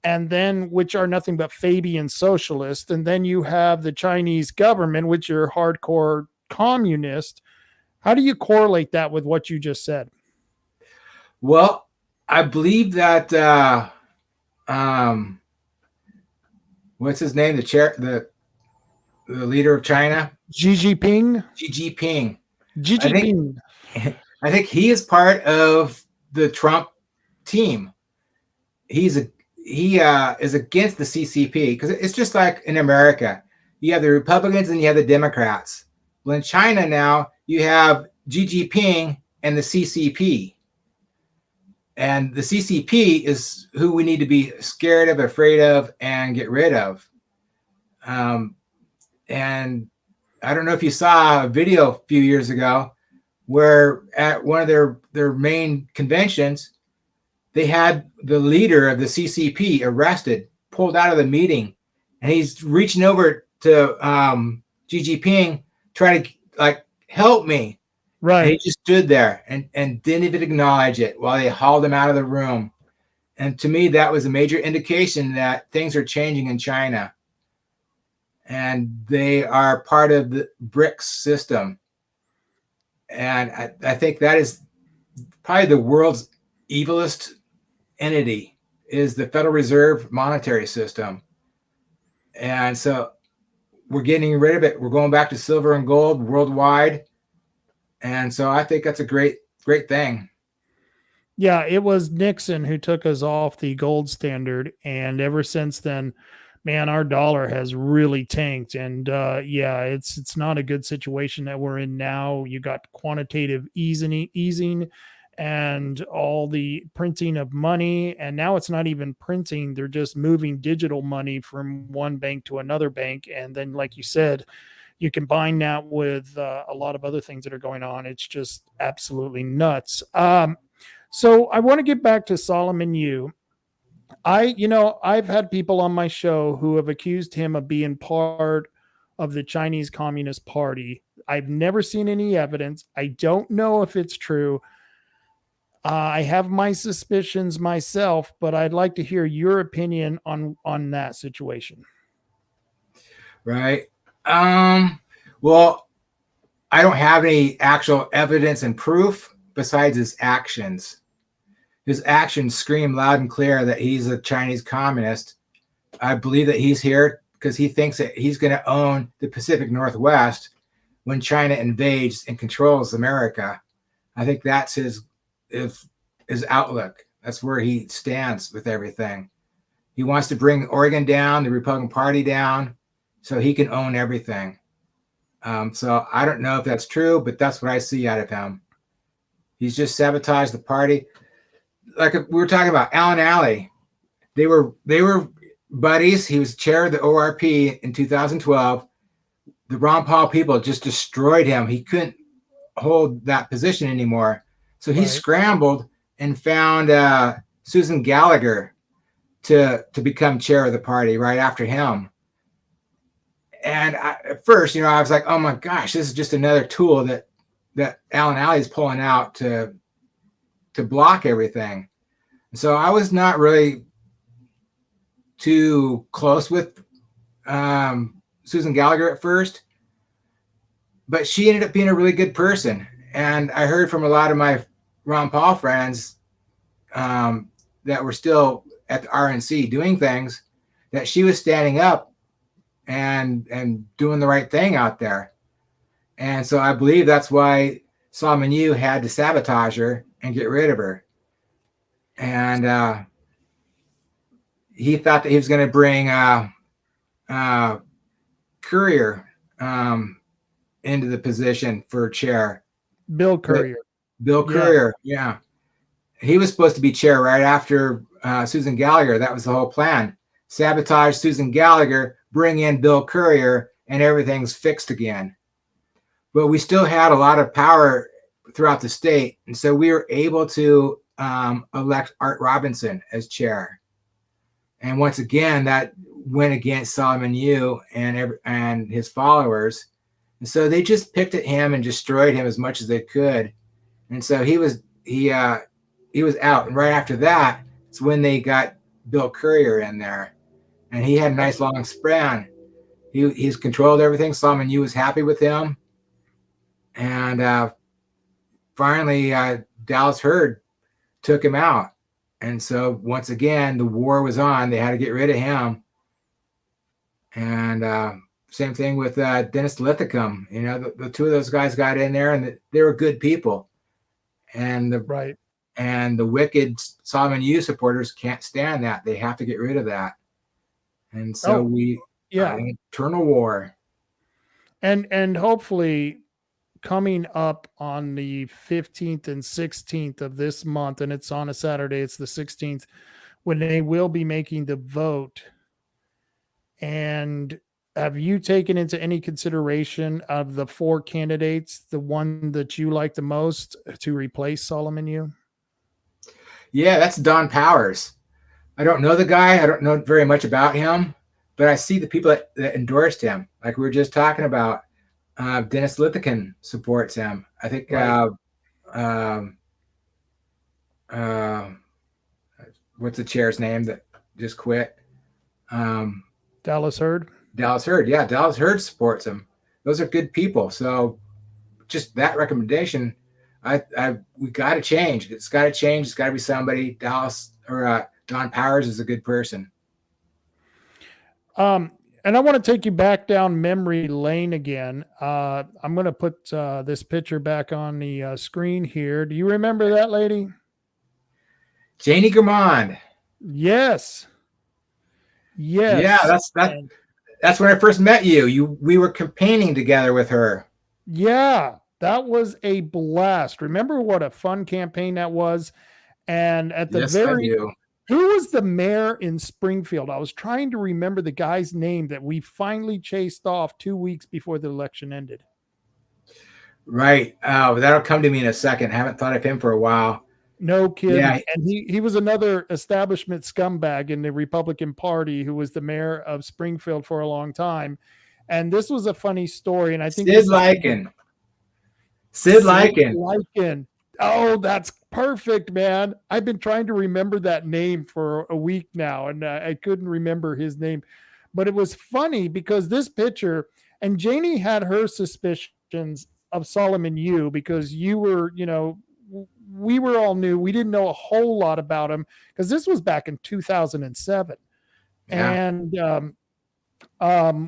and then which are nothing but Fabian socialists. And then you have the Chinese government, which are hardcore communist. How do you correlate that with what you just said? Well, I believe that what's his name? The leader of China, Xi Jinping. I think he is part of the Trump team. He is against the CCP because it's just like in America. You have the Republicans and you have the Democrats. Well, in China now, you have Xi Jinping and the CCP. And the CCP is who we need to be scared of, afraid of, and get rid of. And I don't know if you saw a video a few years ago where at one of their main conventions, they had the leader of the CCP arrested, pulled out of the meeting, and he's reaching over to Xi Jinping, trying to help me. Right. And he just stood there and didn't even acknowledge it while they hauled him out of the room. And to me, that was a major indication that things are changing in China. And they are part of the BRICS system. And I think that is probably the world's evilest entity is the Federal Reserve monetary system. And so we're getting rid of it. We're going back to silver and gold worldwide. And so I think that's a great thing. Yeah, it was Nixon who took us off the gold standard. And ever since then, man, our dollar has really tanked. And it's not a good situation that we're in now. You got quantitative easing and all the printing of money. And now it's not even printing. They're just moving digital money from one bank to another bank. And then, like you said, you combine that with a lot of other things that are going on. It's just absolutely nuts. So I want to get back to Solomon Yue. I've had people on my show who have accused him of being part of the Chinese Communist Party. I've never seen any evidence. I don't know if it's true. I have my suspicions myself, but I'd like to hear your opinion on that situation. Right. Well, I don't have any actual evidence and proof besides his actions. His actions scream loud and clear that he's a Chinese communist. I believe that he's here because he thinks that he's going to own the Pacific Northwest when China invades and controls America. I think that's his outlook. That's where he stands with everything. He wants to bring Oregon down, the Republican Party down, so he can own everything. So I don't know if that's true, but that's what I see out of him. He's just sabotaged the party. Like we were talking about Alan Alley, they were buddies. He was chair of the ORP in 2012. The Ron Paul people just destroyed him. He couldn't hold that position anymore. So he scrambled and found Susan Gallagher to become chair of the party right after him. And at first, I was like, oh my gosh, this is just another tool that Alan Alley is pulling out to block everything. So I was not really too close with Susan Gallagher at first, but she ended up being a really good person. And I heard from a lot of my Ron Paul friends that were still at the RNC doing things, that she was standing up and doing the right thing out there. And so I believe that's why Solomon Yue had to sabotage her and get rid of her. And he thought that he was going to bring Courier into the position for chair. Bill Courier. Bill Courier, yeah. He was supposed to be chair right after Susan Gallagher. That was the whole plan. Sabotage Susan Gallagher, bring in Bill Courier, and everything's fixed again. But we still had a lot of power throughout the state. And so we were able to elect Art Robinson as chair. And once again, that went against Solomon Yue and his followers. And so they just picked at him and destroyed him as much as they could. And so he was out. And right after that, it's when they got Bill Courier in there. And he had a nice long span. He's controlled everything. Solomon Yue was happy with him. And finally, Dallas Hurd took him out. And so once again, the war was on. They had to get rid of him. And same thing with Dennis Lithicum. The two of those guys got in there, and they were good people. And the wicked Solomon Yue supporters can't stand that. They have to get rid of that. And so an eternal war. And hopefully coming up on the 15th and 16th of this month, and it's on a Saturday, it's the 16th, when they will be making the vote. And have you taken into any consideration of the 4 candidates, the one that you like the most to replace Solomon Yue? Yeah, that's Don Powers. I don't know the guy. I don't know very much about him, but I see the people that endorsed him. Like we were just talking about, Dennis Lithicum supports him. I think what's the chair's name that just quit? Dallas Hurd. Dallas Hurd. Yeah, Dallas Hurd supports him. Those are good people. So just that recommendation, we got to change. It's got to change. It's got to be somebody. Dallas or Don Powers is a good person. And I want to take you back down memory lane again. I'm going to put this picture back on the screen here. Do you remember that lady? Janie Gand. Yes. Yeah, that's when I first met you. We were campaigning together with her. Yeah, that was a blast. Remember what a fun campaign that was? And at the who was the mayor in Springfield? I was trying to remember the guy's name that we finally chased off 2 weeks before the election ended. Right. That'll come to me in a second. I haven't thought of him for a while. No kidding. Yeah. And he was another establishment scumbag in the Republican Party who was the mayor of Springfield for a long time. And this was a funny story. And I think Sid Lycan. Sid Lycan. Oh, that's perfect, man. I've been trying to remember that name for a week now, and I couldn't remember his name. But it was funny because this picture, and Janie had her suspicions of Solomon Yue because you were, we were all new. We didn't know a whole lot about him because this was back in 2007. Yeah. And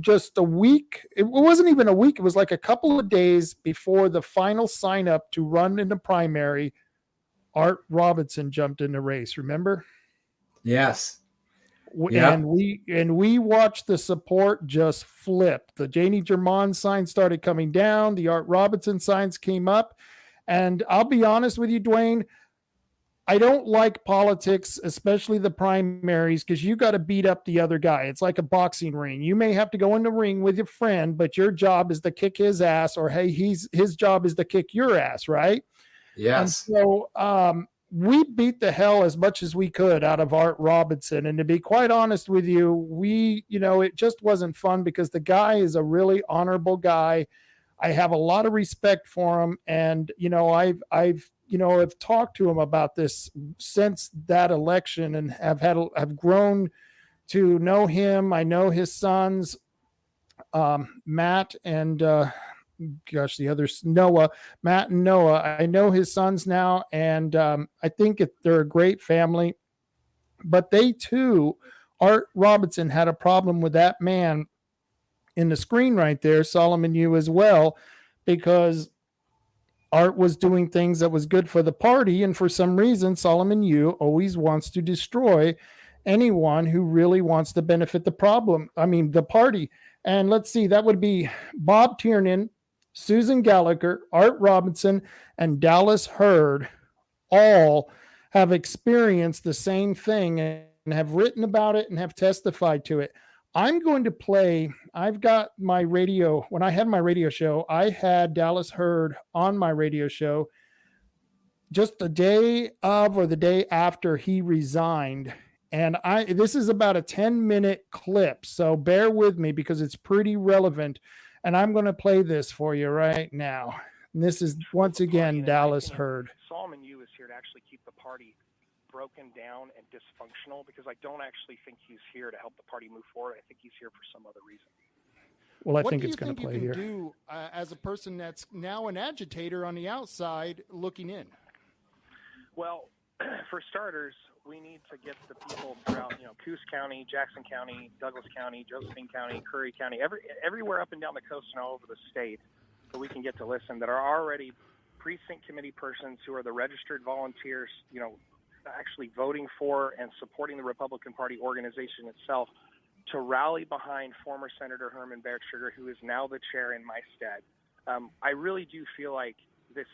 just a week, it wasn't even a week, it was like a couple of days before the final sign up to run in the primary, Art Robinson jumped in the race, remember? Yes. And we watched the support just flip. The Janie Germond sign started coming down, the Art Robinson signs came up, and I'll be honest with you, Dwayne, I don't like politics, especially the primaries, because you got to beat up the other guy. It's like a boxing ring. You may have to go in the ring with your friend, but your job is to kick his ass, or hey, his job is to kick your ass, right? And Yes. so we beat the hell as much as we could out of Art Robinson. And to be quite honest with you, it just wasn't fun because the guy is a really honorable guy. I have a lot of respect for him. And, I've talked to him about this since that election and have grown to know him. I know his sons, Matt and, the others, Matt and Noah. I know his sons now, and I think they're a great family. But they too, Art Robinson had a problem with that man in the screen right there, Solomon Yue as well, because Art was doing things that was good for the party, and for some reason, Solomon Yue always wants to destroy anyone who really wants to benefit the party. And let's see, that would be Bob Tiernan, Susan Gallagher, Art Robinson, and Dallas Hurd all have experienced the same thing and have written about it and have testified to it. I'm going to play, I've got my radio, when I had my radio show, I had Dallas Hurd on my radio show just the day of or the day after he resigned. And this is about a 10-minute clip, so bear with me because it's pretty relevant. And I'm going to play this for you right now. And this is, once again, Dallas Hurd. Solomon Yue is here to actually keep the party broken down and dysfunctional, because I don't actually think he's here to help the party move forward. I think he's here for some other reason. Well, I what think do it's you going to think play you can here. do as a person that's now an agitator on the outside looking in? Well, for starters, we need to get the people throughout, Coos County, Jackson County, Douglas County, Josephine County, Curry County, everywhere up and down the coast and all over the state that we can get to listen, that are already precinct committee persons who are the registered volunteers, actually voting for and supporting the Republican Party organization itself, to rally behind former Senator Herman Bertschiger, who is now the chair in my stead. I really do feel like this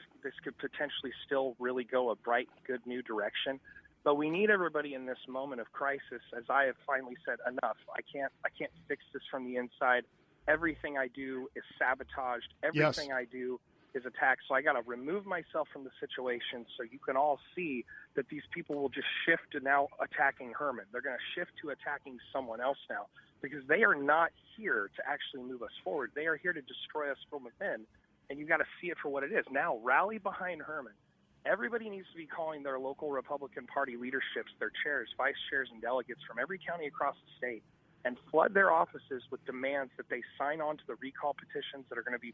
could potentially still really go a bright, good new direction. But we need everybody in this moment of crisis, as I have finally said, enough. I can't fix this from the inside. Everything I do is sabotaged. Everything I do is attacked. So I got to remove myself from the situation so you can all see that these people will just shift to now attacking Herman. They're going to shift to attacking someone else now, because they are not here to actually move us forward. They are here to destroy us from within, and you got to see it for what it is. Now, rally behind Herman. Everybody needs to be calling their local Republican Party leaderships, their chairs, vice chairs, and delegates from every county across the state, and flood their offices with demands that they sign on to the recall petitions that are going to be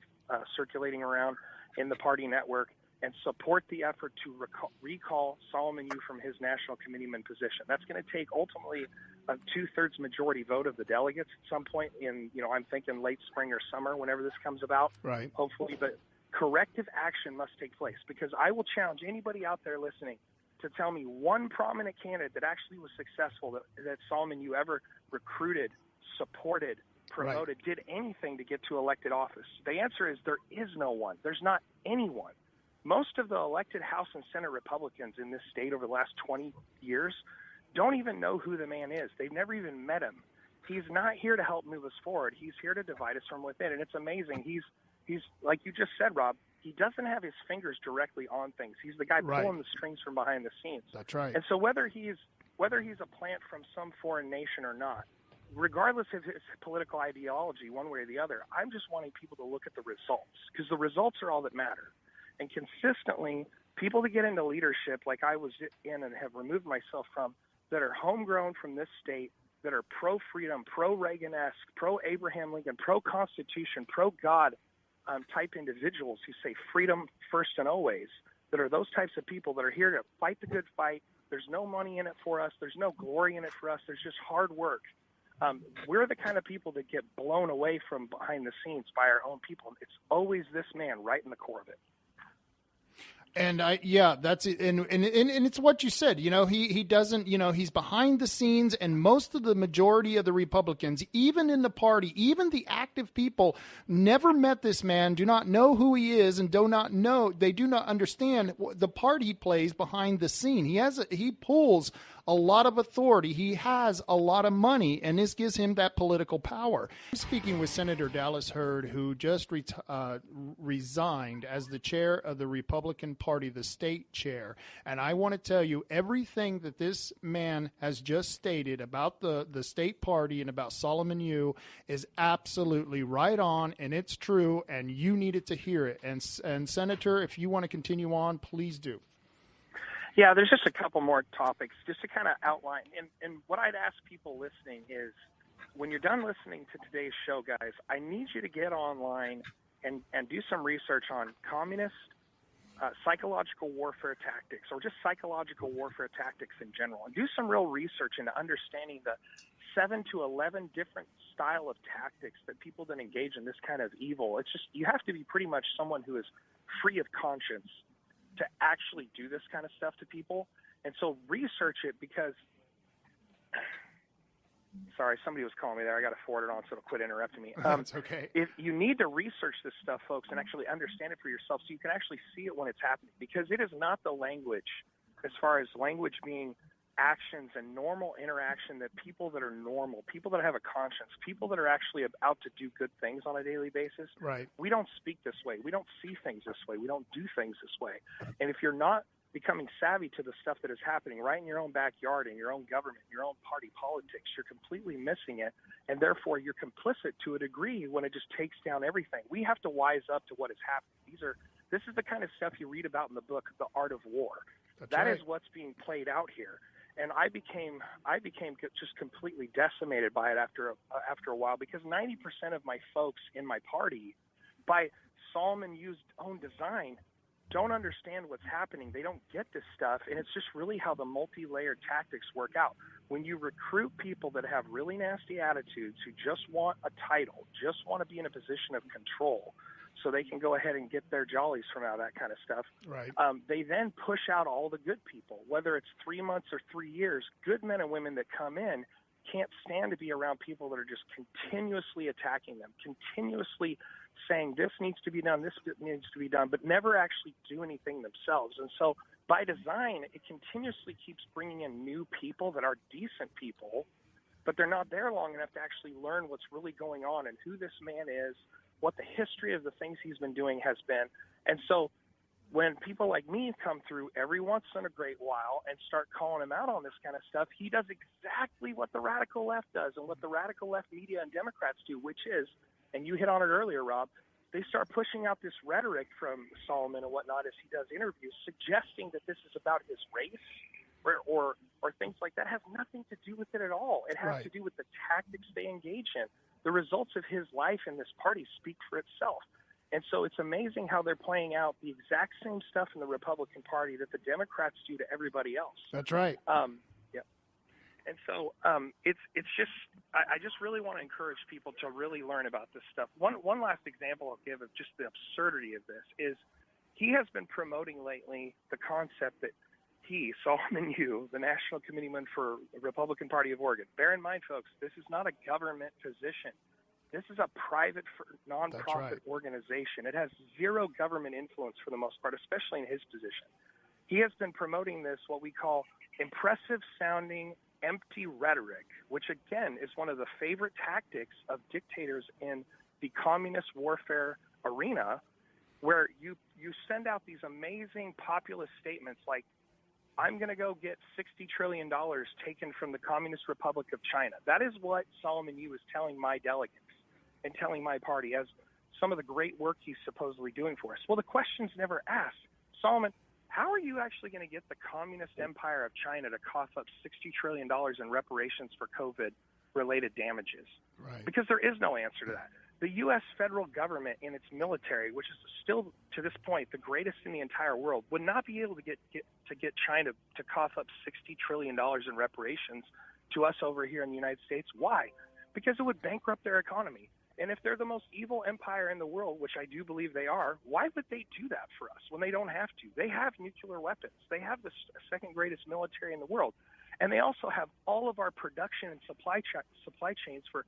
circulating around in the party network, and support the effort to recall Solomon Yue from his national committeeman position. That's going to take ultimately a 2/3 majority vote of the delegates at some point in, I'm thinking late spring or summer, whenever this comes about, Right. hopefully. But corrective action must take place, because I will challenge anybody out there listening to tell me one prominent candidate that actually was successful, that Solomon Yue ever recruited, supported, promoted, did anything to get to elected office. The answer is there is no one. There's not anyone. Most of the elected House and Senate Republicans in this state over the last 20 years don't even know who the man is. They've never even met him. He's not here to help move us forward. He's here to divide us from within. And it's amazing. He's like you just said, Rob, he doesn't have his fingers directly on things. He's the guy pulling the strings from behind the scenes. That's right. And so whether he's a plant from some foreign nation or not, regardless of his political ideology, one way or the other, I'm just wanting people to look at the results, because the results are all that matter. And consistently, people that get into leadership, like I was in and have removed myself from, that are homegrown from this state, that are pro-freedom, pro-Reagan-esque, pro-Abraham Lincoln, pro-Constitution, pro-God type individuals who say freedom first and always, that are those types of people that are here to fight the good fight. There's no money in it for us. There's no glory in it for us. There's just hard work. We're the kind of people that get blown away from behind the scenes by our own people. It's always this man right in the core of it. And that's it. And it's what you said, he doesn't, he's behind the scenes, and most of the majority of the Republicans, even in the party, even the active people, never met this man, do not know who he is, and they do not understand the part he plays behind the scene. He pulls a lot of authority. He has a lot of money, and this gives him that political power. I'm speaking with Senator Dallas Hurd, who just resigned as the chair of the Republican Party, the state chair. And I want to tell you, everything that this man has just stated about the state party and about Solomon Yue is absolutely right on, and it's true, and you needed to hear it. And Senator, if you want to continue on, please do. Yeah, there's just a couple more topics just to kind of outline. And what I'd ask people listening is, when you're done listening to today's show, guys, I need you to get online and do some research on communist psychological warfare tactics, or just psychological warfare tactics in general, and do some real research into understanding the 7 to 11 different style of tactics that people that engage in this kind of evil. It's just, you have to be pretty much someone who is free of conscience to actually do this kind of stuff to people. And so research it, because sorry, somebody was calling me there. I got to forward it on so it'll quit interrupting me. That's okay. If you need to research this stuff, folks, and actually understand it for yourself so you can actually see it when it's happening, because it is not the language, as far as language being actions and normal interaction, that people that are normal, people that have a conscience, people that are actually about to do good things on a daily basis, right? We don't speak this way. We don't see things this way. We don't do things this way. And if you're not becoming savvy to the stuff that is happening right in your own backyard, in your own government, your own party politics, you're completely missing it, and therefore you're complicit to a degree when it just takes down everything. We have to wise up to what is happening. This is the kind of stuff you read about in the book, The Art of War. That is what's being played out here. And I became just completely decimated by it after a while, because 90% of my folks in my party, by Solomon Yue's own design, don't understand what's happening. They don't get this stuff, and it's just really how the multi-layered tactics work out. When you recruit people that have really nasty attitudes, who just want a title, just want to be in a position of control so they can go ahead and get their jollies from out of that kind of stuff, right. They then push out all the good people, whether it's 3 months or 3 years. Good men and women that come in can't stand to be around people that are just continuously attacking them, continuously saying this needs to be done, this needs to be done, but never actually do anything themselves. And so by design, it continuously keeps bringing in new people that are decent people, but they're not there long enough to actually learn what's really going on and who this man is, what the history of the things he's been doing has been. And so when people like me come through every once in a great while and start calling him out on this kind of stuff, he does exactly what the radical left does and what the radical left media and Democrats do, which is, and you hit on it earlier, Rob, they start pushing out this rhetoric from Solomon and whatnot as he does interviews, suggesting that this is about his race or things like that. Has nothing to do with it at all. It has to do with the tactics they engage in. The results of his life in this party speak for itself. And so it's amazing how they're playing out the exact same stuff in the Republican Party that the Democrats do to everybody else. That's right. Yeah. And so it's just, I just really want to encourage people to really learn about this stuff. One last example I'll give of just the absurdity of this is he has been promoting lately the concept that he, Solomon Yue, the National Committeeman for the Republican Party of Oregon. Bear in mind, folks, this is not a government position. This is a private nonprofit organization. It has zero government influence for the most part, especially in his position. He has been promoting this, what we call impressive sounding, empty rhetoric, which again is one of the favorite tactics of dictators in the communist warfare arena, where you send out these amazing populist statements like, I'm going to go get $60 trillion taken from the Communist Republic of China. That is what Solomon Yue is telling my delegates and telling my party as some of the great work he's supposedly doing for us. Well, the question's never asked. Solomon, how are you actually going to get the communist empire of China to cough up $60 trillion in reparations for COVID-related damages? Right. Because there is no answer to that. The U.S. federal government and its military, which is still to this point the greatest in the entire world, would not be able to get China to cough up $60 trillion in reparations to us over here in the United States. Why? Because it would bankrupt their economy. And if they're the most evil empire in the world, which I do believe they are, why would they do that for us when they don't have to? They have nuclear weapons. They have the second greatest military in the world. And they also have all of our production and supply chains for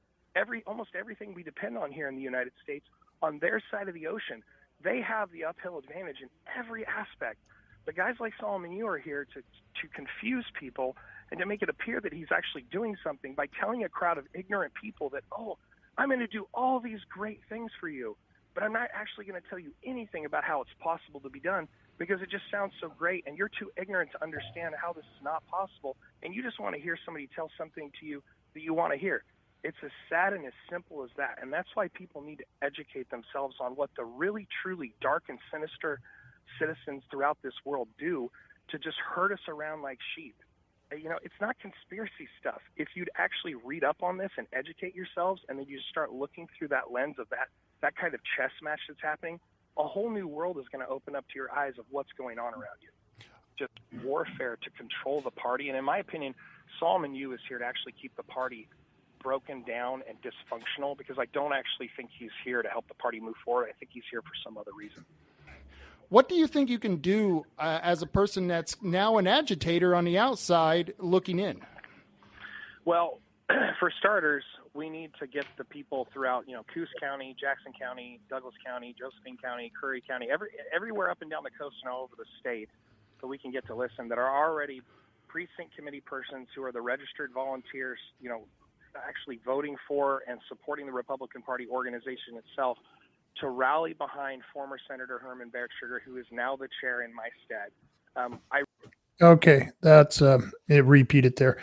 almost everything we depend on here in the United States on their side of the ocean. They have the uphill advantage in every aspect. But guys like Solomon Yue are here to confuse people and to make it appear that he's actually doing something by telling a crowd of ignorant people that, oh, I'm going to do all these great things for you, but I'm not actually going to tell you anything about how it's possible to be done because it just sounds so great, and you're too ignorant to understand how this is not possible, and you just want to hear somebody tell something to you that you want to hear. It's as sad and as simple as that, and that's why people need to educate themselves on what the really, truly dark and sinister citizens throughout this world do to just herd us around like sheep. You know, it's not conspiracy stuff. If you'd actually read up on this and educate yourselves, and then you start looking through that lens of that kind of chess match that's happening, a whole new world is going to open up to your eyes of what's going on around you. Just warfare to control the party. And in my opinion, Solomon Yue is here to actually keep the party broken down and dysfunctional, because I don't actually think he's here to help the party move forward. I think he's here for some other reason. What do you think you can do as a person that's now an agitator on the outside looking in? Well, for starters, we need to get the people throughout, Coos County, Jackson County, Douglas County, Josephine County, Curry County, everywhere up and down the coast and all over the state, so we can get to listen, that are already precinct committee persons who are the registered volunteers, actually voting for and supporting the Republican Party organization itself, to rally behind former Senator Herman Bertschiger, who is now the chair in my stead. Okay, that's it. Repeat it there.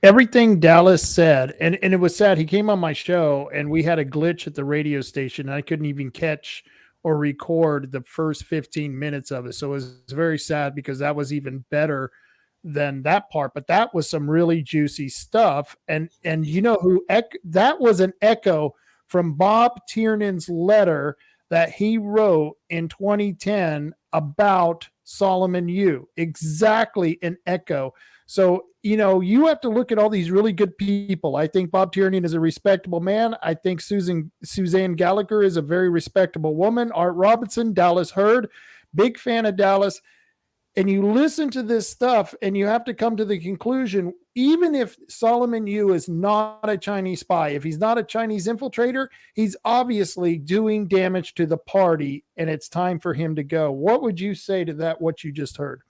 Everything Dallas said, and it was sad. He came on my show, and we had a glitch at the radio station, and I couldn't even catch or record the first 15 minutes of it. So it was very sad, because that was even better than that part. But that was some really juicy stuff, and you know who that was an echo from Bob Tiernan's letter that he wrote in 2010 about Solomon Yue. Exactly an echo. So, you have to look at all these really good people. I think Bob Tiernan is a respectable man. I think Suzanne Gallagher is a very respectable woman. Art Robinson, Dallas Hurd, big fan of Dallas. And you listen to this stuff, and you have to come to the conclusion, even if Solomon Yue is not a Chinese spy, if he's not a Chinese infiltrator, he's obviously doing damage to the party, and it's time for him to go. What would you say to that, what you just heard?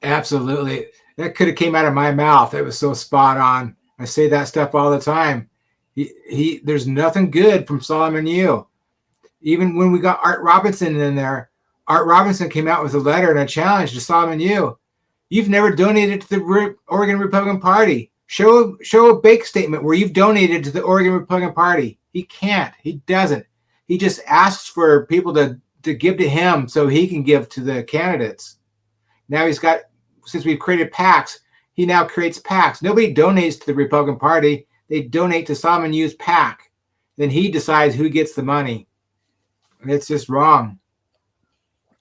Absolutely. That could have came out of my mouth. It was so spot on. I say that stuff all the time. There's nothing good from Solomon Yue. Even when we got Art Robinson in there, Art Robinson came out with a letter and a challenge to Solomon Yue. You've never donated to the Oregon Republican Party. Show a bank statement where you've donated to the Oregon Republican Party. He can't. He doesn't. He just asks for people to give to him so he can give to the candidates. Now since we've created PACs, he now creates PACs. Nobody donates to the Republican Party. They donate to Solomon Yue's PAC. Then he decides who gets the money. And it's just wrong.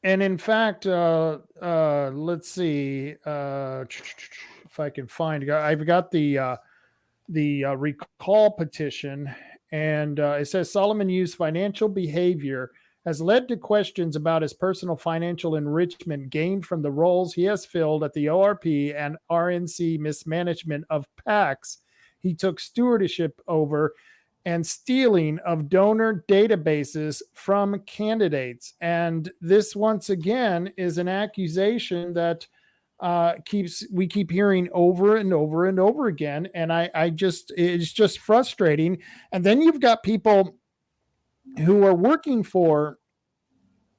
And in fact, let's see if I can find. I've got the recall petition, and it says Solomon Yue's financial behavior has led to questions about his personal financial enrichment gained from the roles he has filled at the ORP and RNC mismanagement of PACs he took stewardship over, and stealing of donor databases from candidates. And this, once again, is an accusation that we keep hearing over and over and over again. And it's just frustrating. And then you've got people who are working for,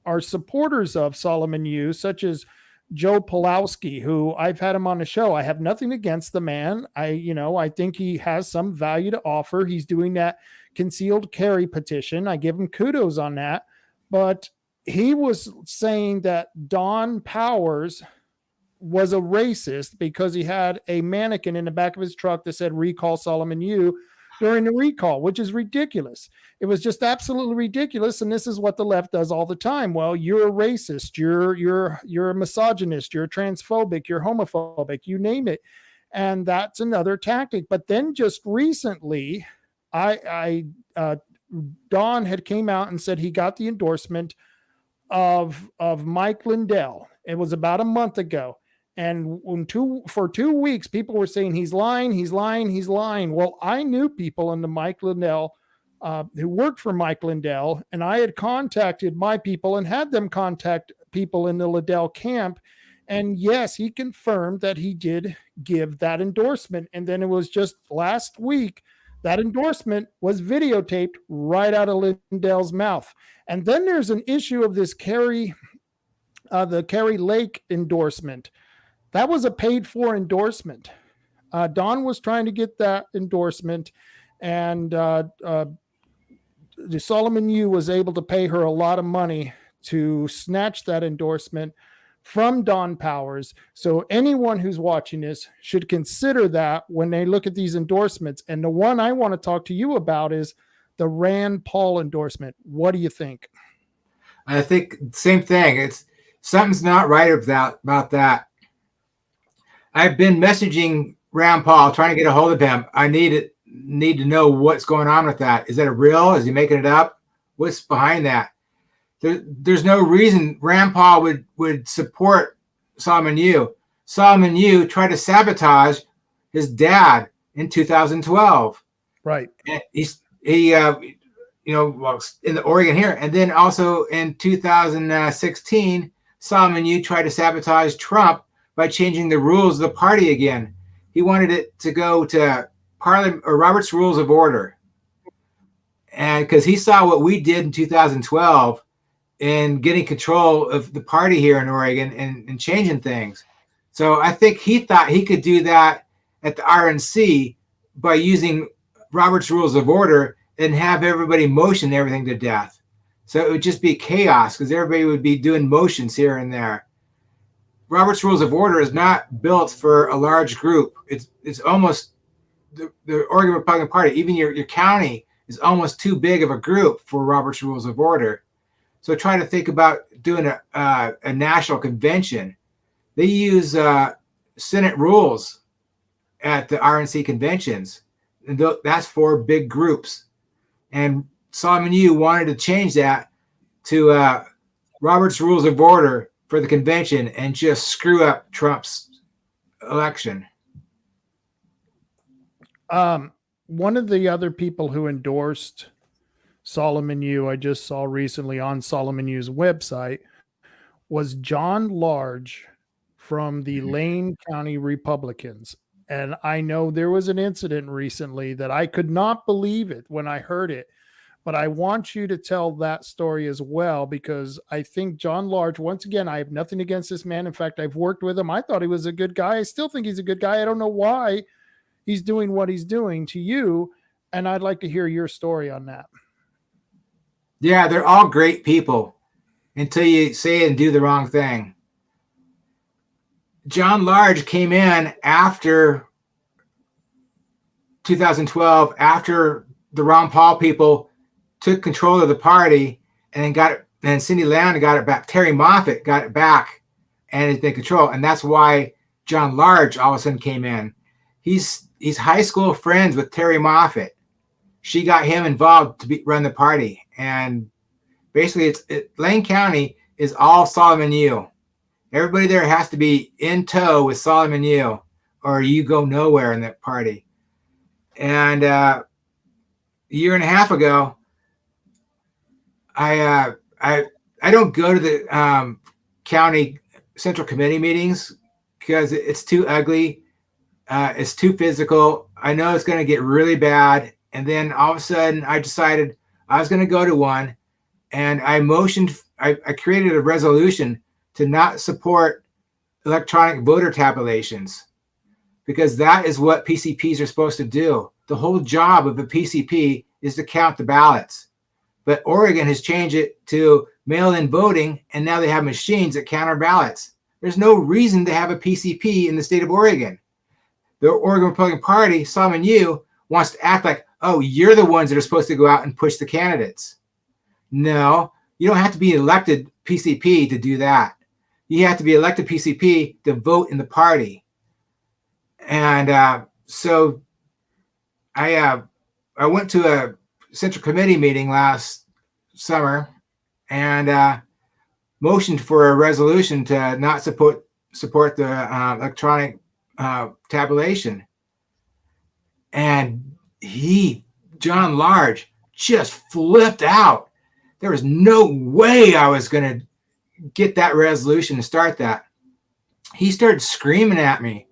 are supporters of Solomon Yue, such as Joe Pulowski, who I've had him on the show. I have nothing against the man. I think he has some value to offer. He's doing that concealed carry petition. I give him kudos on that. But he was saying that Don Powers was a racist because he had a mannequin in the back of his truck that said recall Solomon Yue during the recall, which is ridiculous. It was just absolutely ridiculous. And this is what the left does all the time. Well, you're a racist, you're a misogynist, you're transphobic, you're homophobic, you name it. And that's another tactic. But then just recently, Don had came out and said he got the endorsement of Mike Lindell. It was about a month ago. And for 2 weeks, people were saying he's lying, he's lying, he's lying. Well, I knew people in the Mike Lindell who worked for Mike Lindell, and I had contacted my people and had them contact people in the Liddell camp. And yes, he confirmed that he did give that endorsement. And then it was just last week that endorsement was videotaped right out of Lindell's mouth. And then there's an issue of this the Kari Lake endorsement. That was a paid for endorsement. Don was trying to get that endorsement, and Solomon Yue was able to pay her a lot of money to snatch that endorsement from Don Powers. So anyone who's watching this should consider that when they look at these endorsements. And the one I want to talk to you about is the Rand Paul endorsement. What do you think? I think same thing. It's something's not right about that. I've been messaging Rand Paul, trying to get a hold of him. I need to know what's going on with that. Is that a real? Is he making it up? What's behind that? There's no reason Rand Paul would support Solomon Yue. Solomon Yue tried to sabotage his dad in 2012. Right. And well, in the Oregon here, and then also in 2016, Solomon Yue tried to sabotage Trump by changing the rules of the party again. He wanted it to go to Parliament or Robert's Rules of Order, and because he saw what we did in 2012 in getting control of the party here in Oregon and changing things. So I think he thought he could do that at the RNC by using Robert's Rules of Order and have everybody motion everything to death. So it would just be chaos because everybody would be doing motions here and there. Robert's Rules of Order is not built for a large group. It's almost the Oregon Republican Party, even your county is almost too big of a group for Robert's Rules of Order. So try to think about doing a national convention. They use Senate rules at the RNC conventions, and that's for big groups. And Solomon Yue wanted to change that to Robert's Rules of Order for the convention and just screw up Trump's election. One of the other people who endorsed Solomon Yue, I just saw recently on Solomon Yue's website, was John Large from the Lane County Republicans. And I know there was an incident recently that I could not believe it when I heard it, but I want you to tell that story as well, because I think John Large, once again, I have nothing against this man. In fact, I've worked with him. I thought he was a good guy. I still think he's a good guy. I don't know why he's doing what he's doing to you. And I'd like to hear your story on that. Yeah, they're all great people until you say and do the wrong thing. John Large came in after 2012, after the Ron Paul people took control of the party and got it, and Cindy Land got it back. Terry Moffett got it back and is in control. And that's why John Large all of a sudden came in. He's high school friends with Terry Moffett. She got him involved to run the party. And basically Lane County is all Solomon Yue. Everybody there has to be in tow with Solomon Yue or you go nowhere in that party. And a year and a half ago, I don't go to the county central committee meetings because it's too ugly. It's too physical. I know it's going to get really bad. And then all of a sudden I decided I was going to go to one, and I created a resolution to not support electronic voter tabulations, because that is what PCPs are supposed to do. The whole job of a PCP is to count the ballots. But Oregon has changed it to mail-in voting, and now they have machines that count our ballots. There's no reason to have a PCP in the state of Oregon. The Oregon Republican Party, Solomon Yue, wants to act like, oh, you're the ones that are supposed to go out and push the candidates. No, you don't have to be elected PCP to do that. You have to be elected PCP to vote in the party. And so I went to a central committee meeting last summer and motioned for a resolution to not support the electronic tabulation. And John Large, just flipped out. There was no way I was going to get that resolution to start that. He started screaming at me.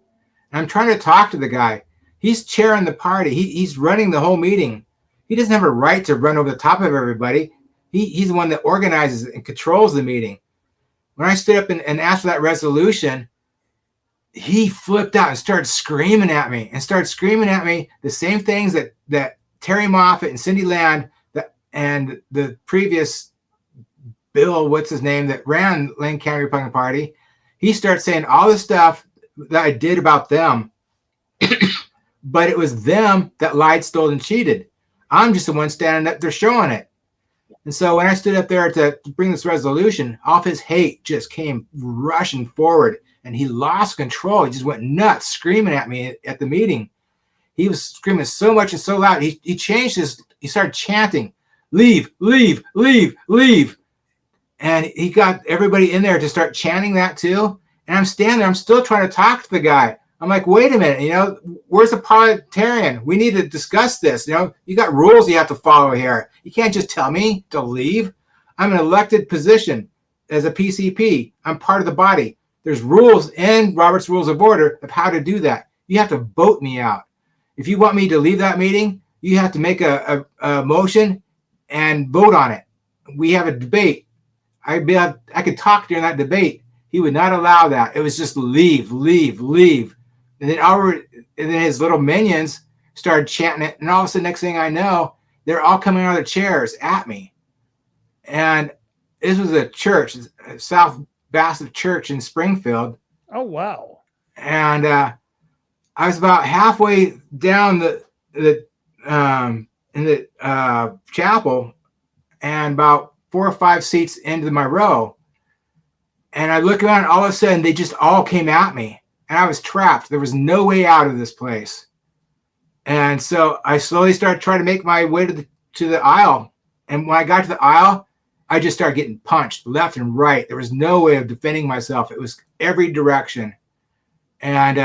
I'm trying to talk to the guy. He's chairing the party. He's running the whole meeting. He doesn't have a right to run over the top of everybody. He's the one that organizes and controls the meeting. When I stood up and asked for that resolution, he flipped out and started screaming at me the same things that Terry Moffett and Cindy Land and the previous Bill, what's his name, that ran Lane County Republican Party. He started saying all the stuff that I did about them, but it was them that lied, stole, and cheated. I'm just the one standing up there showing it. And so when I stood up there to bring this resolution, all of his hate just came rushing forward, and he lost control. He just went nuts, screaming at me at the meeting. He was screaming so much and so loud. He changed he started chanting, leave, leave, leave, leave. And he got everybody in there to start chanting that too. And I'm standing there, I'm still trying to talk to the guy. I'm like, wait a minute, where's the parliamentarian? We need to discuss this. You got rules you have to follow here. You can't just tell me to leave. I'm an elected position as a PCP. I'm part of the body. There's rules in Robert's Rules of Order of how to do that. You have to vote me out. If you want me to leave that meeting, you have to make a motion and vote on it. We have a debate. I could talk during that debate. He would not allow that. It was just leave, leave, leave. And then his little minions started chanting it. And all of a sudden, next thing I know, they're all coming out of their chairs at me. And this was a church, South Bassett Church in Springfield. Oh, wow. And I was about halfway down in the chapel and about 4 or 5 seats into my row. And I look around, and all of a sudden, they just all came at me. And I was trapped. There was no way out of this place. And so I slowly started trying to make my way to the aisle. And when I got to the aisle, I just started getting punched left and right. There was no way of defending myself. It was every direction. And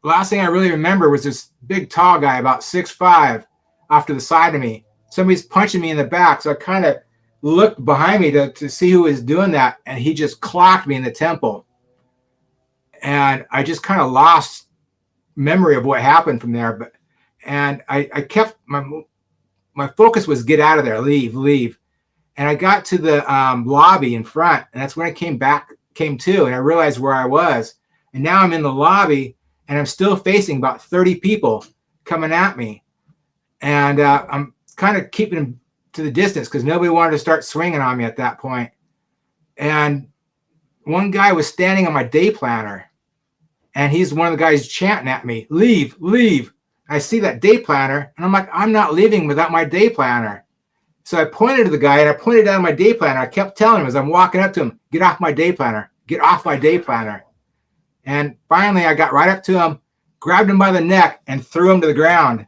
last thing I really remember was this big tall guy, about 6'5", off to the side of me. Somebody's punching me in the back. So I kind of looked behind me to see who was doing that. And he just clocked me in the temple. And I just kind of lost memory of what happened from there. And I kept my focus was get out of there, leave, leave. And I got to the lobby in front, and that's when I came to, and I realized where I was. And now I'm in the lobby, and I'm still facing about 30 people coming at me. And I'm kind of keeping them to the distance because nobody wanted to start swinging on me at that point. And one guy was standing on my day planner, and he's one of the guys chanting at me, leave, leave. I see that day planner, and I'm like, I'm not leaving without my day planner. So I pointed to the guy, and I pointed down my day planner. I kept telling him as I'm walking up to him, get off my day planner, get off my day planner. And finally, I got right up to him, grabbed him by the neck, and threw him to the ground.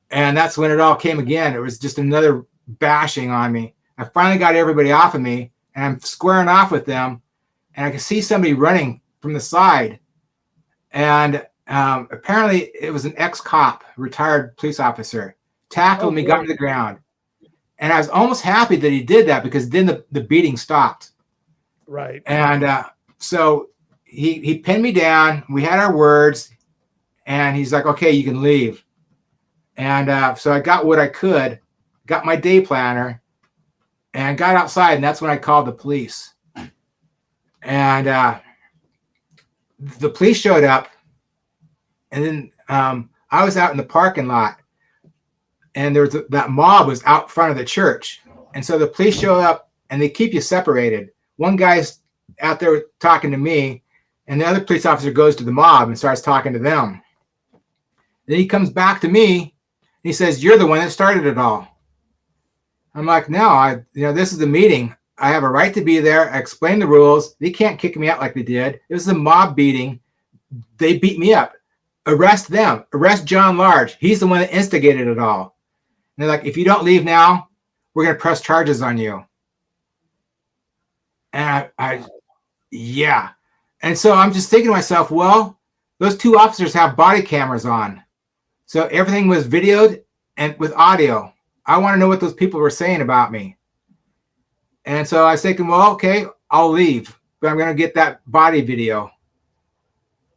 And that's when it all came again. It was just another bashing on me. I finally got everybody off of me, and I'm squaring off with them, and I could see somebody running from the side. And apparently it was an ex-cop, retired police officer, tackled me, got to the ground. And I was almost happy that he did that because then the beating stopped. Right. And so he pinned me down. We had our words, and he's like, okay, you can leave. And so I got what I could, got my day planner, and got outside, and that's when I called the police. And the police showed up, and then I was out in the parking lot, and there was that mob was out front of the church. And so the police show up, and they keep you separated. One guy's out there talking to me, and the other police officer goes to the mob and starts talking to them. Then he comes back to me, and he says, you're the one that started it all. I'm like, no, this is the meeting. I have a right to be there. I explained the rules. They can't kick me out like they did. It was a mob beating. They beat me up. Arrest them. Arrest John Large. He's the one that instigated it all. And they're like, if you don't leave now, we're going to press charges on you. And yeah. And so I'm just thinking to myself, well, those 2 officers have body cameras on. So everything was videoed and with audio. I want to know what those people were saying about me. And so I was thinking, well, okay, I'll leave, but I'm going to get that body video.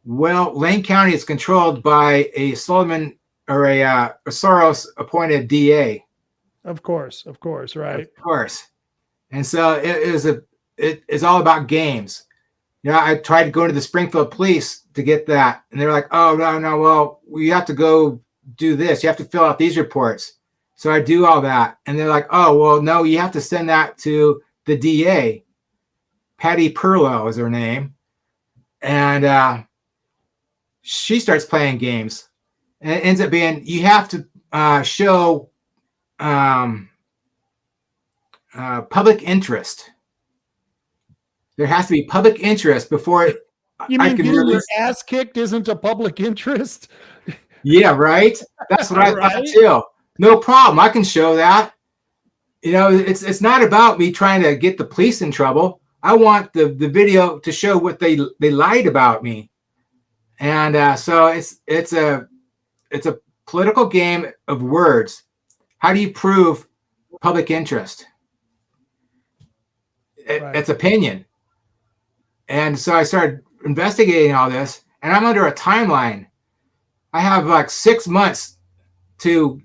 Well, Lane County is controlled by a Solomon or a Soros appointed DA. Of course, right. Of course. And so it's all about games. You know, I tried to go to the Springfield police to get that. And they were like, oh, no, well, you have to go do this. You have to fill out these reports. So I do all that. And they're like, oh, well, no, you have to send that to the DA. Patty Perlow is her name. And she starts playing games. And it ends up being, you have to show public interest. There has to be public interest before you mean getting your ass kicked isn't a public interest? Yeah, right. That's what I thought too. No problem. I can show that. You know, it's not about me trying to get the police in trouble. I want the video to show what they lied about me. And so it's a political game of words. How do you prove public interest? It's opinion. And so I started investigating all this, and I'm under a timeline. I have like 6 months to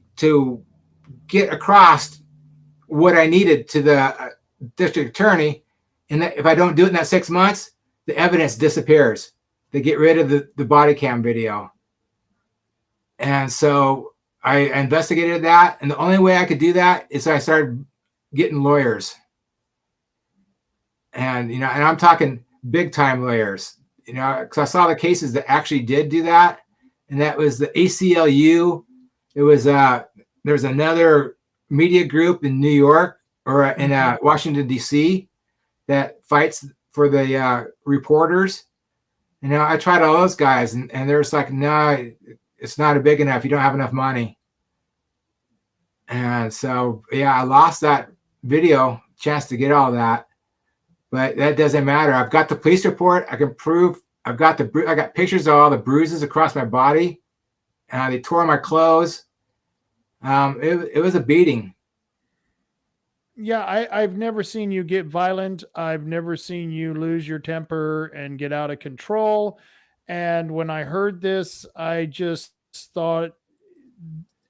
get across what I needed to the district attorney. And if I don't do it in that 6 months, the evidence disappears. They get rid of the body cam video. And so I investigated that. And the only way I could do that is I started getting lawyers. And, you know, and I'm talking big time lawyers, you know, because I saw the cases that actually did do that. And that was the ACLU. It was there's another media group in New York or in Washington, D.C. that fights for the reporters. You know, I tried all those guys and they're just like, no, it's not big enough. You don't have enough money. And so, yeah, I lost that video chance to get all that. But that doesn't matter. I've got the police report. I can prove. I got pictures of all the bruises across my body. They tore my clothes. It was a beating. Yeah, I've never seen you get violent. I've never seen you lose your temper and get out of control. And when I heard this, I just thought,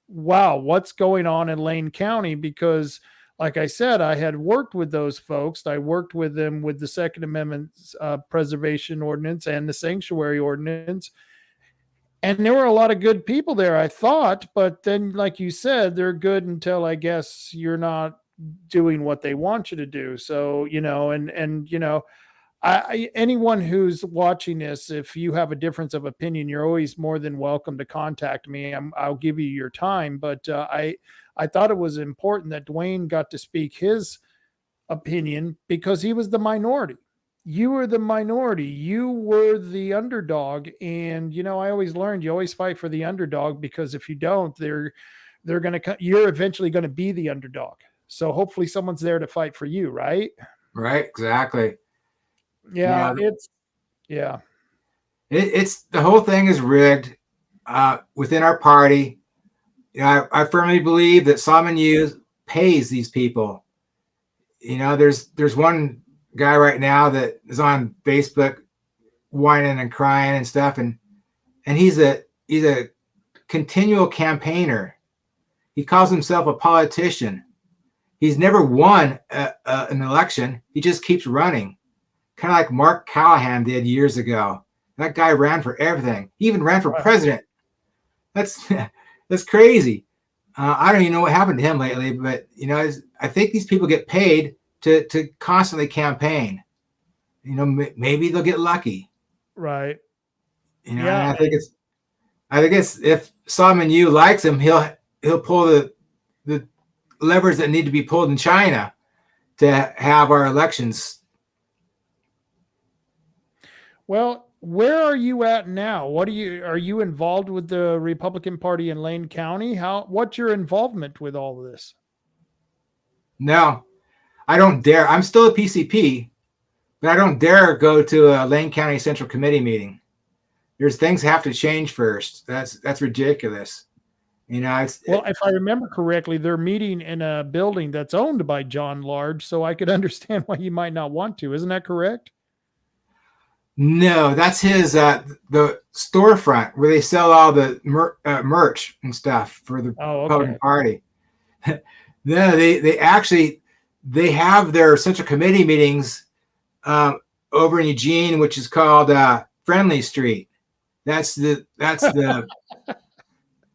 wow, what's going on in Lane County? Because like I said, I had worked with those folks. I worked with them with the Second Amendment preservation ordinance and the sanctuary ordinance. And there were a lot of good people there, I thought. But then, like you said, they're good until I guess you're not doing what they want you to do. So, you know, and you know, anyone who's watching this, if you have a difference of opinion, you're always more than welcome to contact me. I'll give you your time. But I thought it was important that Dwayne got to speak his opinion because he was the minority. You were the minority. You were the underdog. And, you know, I always learned you always fight for the underdog because if you don't, you're eventually going to be the underdog. So hopefully someone's there to fight for you, right? Right. Exactly. Yeah. It's the whole thing is rigged within our party. You know, I firmly believe that Solomon Yue pays these people. You know, there's one guy right now that is on Facebook whining and crying and stuff, and he's a continual campaigner. He calls himself a politician. He's never won an election. He just keeps running, kind of like Mark Callahan did years ago. That guy ran for everything. He even ran for president. That's crazy. I don't even know what happened to him lately, but you know, I think these people get paid to constantly campaign. You know, maybe they'll get lucky. Right. You know, and I think it's if Solomon Yue likes him, he'll pull the levers that need to be pulled in China to have our elections. Well, where are you at now? Are you involved with the Republican Party in Lane County? What's your involvement with all of this? No, I don't dare. I'm still a PCP, but I don't dare go to a Lane County Central Committee meeting. There's things have to change first. That's ridiculous. Well, if I remember correctly, they're meeting in a building that's owned by John Large, so I could understand why you might not want to. Isn't that correct? No, that's his the storefront where they sell all the merch and stuff for the Oh, Republican okay. Party. No, they have their central committee meetings over in Eugene, which is called Friendly Street. That's the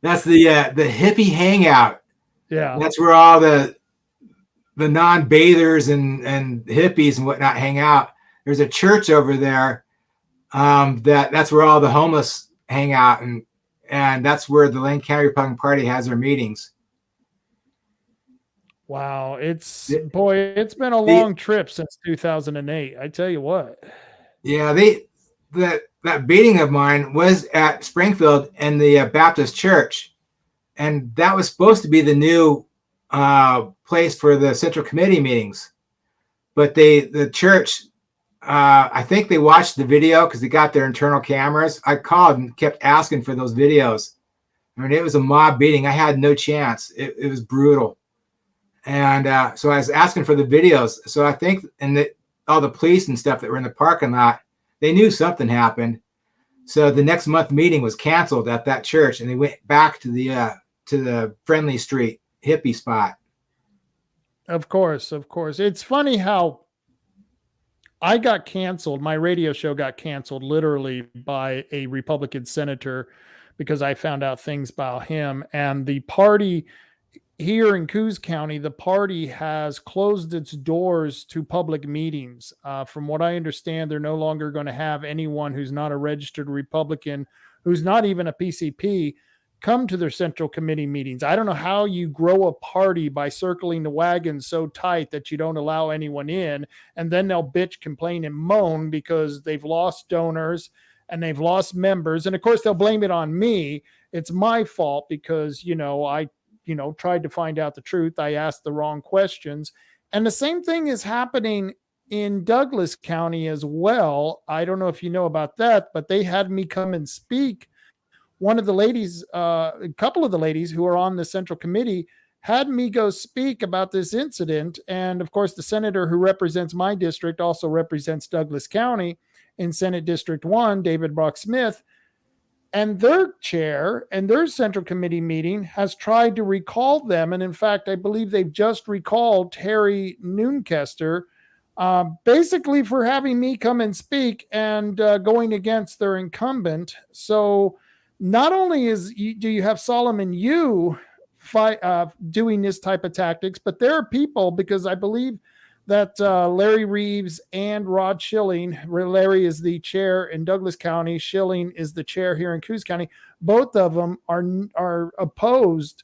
hippie hangout. Yeah. That's where all the non-bathers and hippies and whatnot hang out. There's a church over there that's where all the homeless hang out, and that's where the Lane County Republican Party has their meetings. Wow, it's been a long trip since 2008. I tell you what. Yeah, that meeting of mine was at Springfield in the Baptist Church, and that was supposed to be the new place for the Central Committee meetings, but the church, I think they watched the video because they got their internal cameras. I called and kept asking for those videos. I mean, it was a mob beating. I had no chance. It was brutal. And so I was asking for the videos. So I think all the police and stuff that were in the parking lot, they knew something happened. So the next month meeting was canceled at that church, and they went back to the Friendly Street hippie spot. Of course. It's funny how I got canceled. My radio show got canceled literally by a Republican senator because I found out things about him. And the party here in Coos County, the party has closed its doors to public meetings. From what I understand, they're no longer going to have anyone who's not a registered Republican, who's not even a PCP, come to their central committee meetings. I don't know how you grow a party by circling the wagon so tight that you don't allow anyone in, and then they'll bitch, complain, and moan because they've lost donors and they've lost members. And of course, they'll blame it on me. It's my fault because, I tried to find out the truth. I asked the wrong questions. And the same thing is happening in Douglas County as well. I don't know if you know about that, but they had me come and speak. One of the ladies, a couple of the ladies who are on the Central Committee had me go speak about this incident. And of course, the senator who represents my district also represents Douglas County in Senate District 1, David Brock Smith. And their chair and their Central Committee meeting has tried to recall them. And in fact, I believe they've just recalled Terry Noonkester, basically for having me come and speak and going against their incumbent. So not only do you have Solomon Yue doing this type of tactics, but there are people, because I believe that Larry Reeves and Rod Schilling, Larry is the chair in Douglas County, Schilling is the chair here in Coos County. Both of them are opposed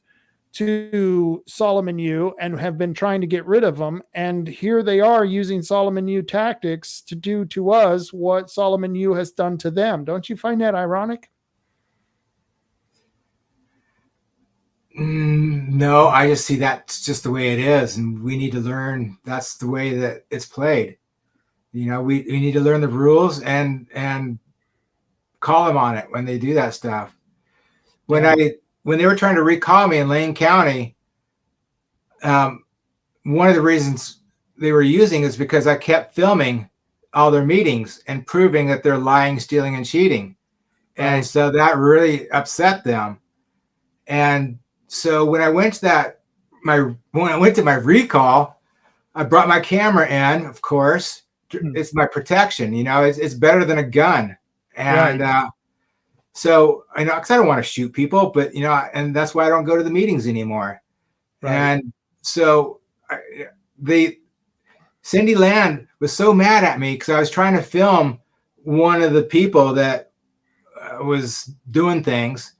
to Solomon Yue and have been trying to get rid of him. And here they are using Solomon Yue tactics to do to us what Solomon Yue has done to them. Don't you find that ironic? No, I just see that's just the way it is, and we need to learn that's the way that it's played. We need to learn the rules and call them on it when they do that stuff. When they were trying to recall me in Lane County, one of the reasons they were using is because I kept filming all their meetings and proving that they're lying, stealing, and cheating, and so that really upset them. And so when I went to my recall, I brought my camera in, of course. It's my protection, it's better than a gun. And so I know, because I don't want to shoot people, but and that's why I don't go to the meetings anymore. Right. And so Cindy Land was so mad at me because I was trying to film one of the people that was doing things.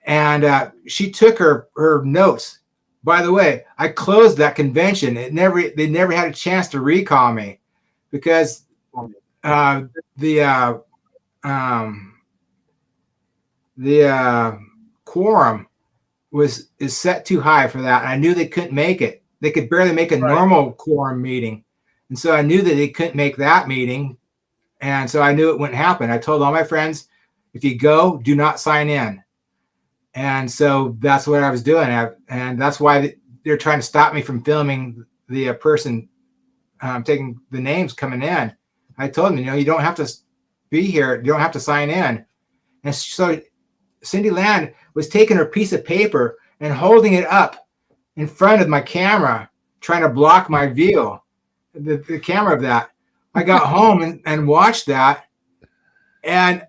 And she took her notes. By the way, I closed that convention. They never had a chance to recall me because the quorum is set too high for that. And I knew they couldn't make it. They could barely make a normal quorum meeting. And so I knew that they couldn't make that meeting. And so I knew it wouldn't happen. I told all my friends, if you go, do not sign in. And so that's what I was doing. And that's why they're trying to stop me from filming the person taking the names coming in. I told them, you don't have to be here. You don't have to sign in. And so Cindy Land was taking her piece of paper and holding it up in front of my camera, trying to block my view, the camera of that. I got home and watched that. And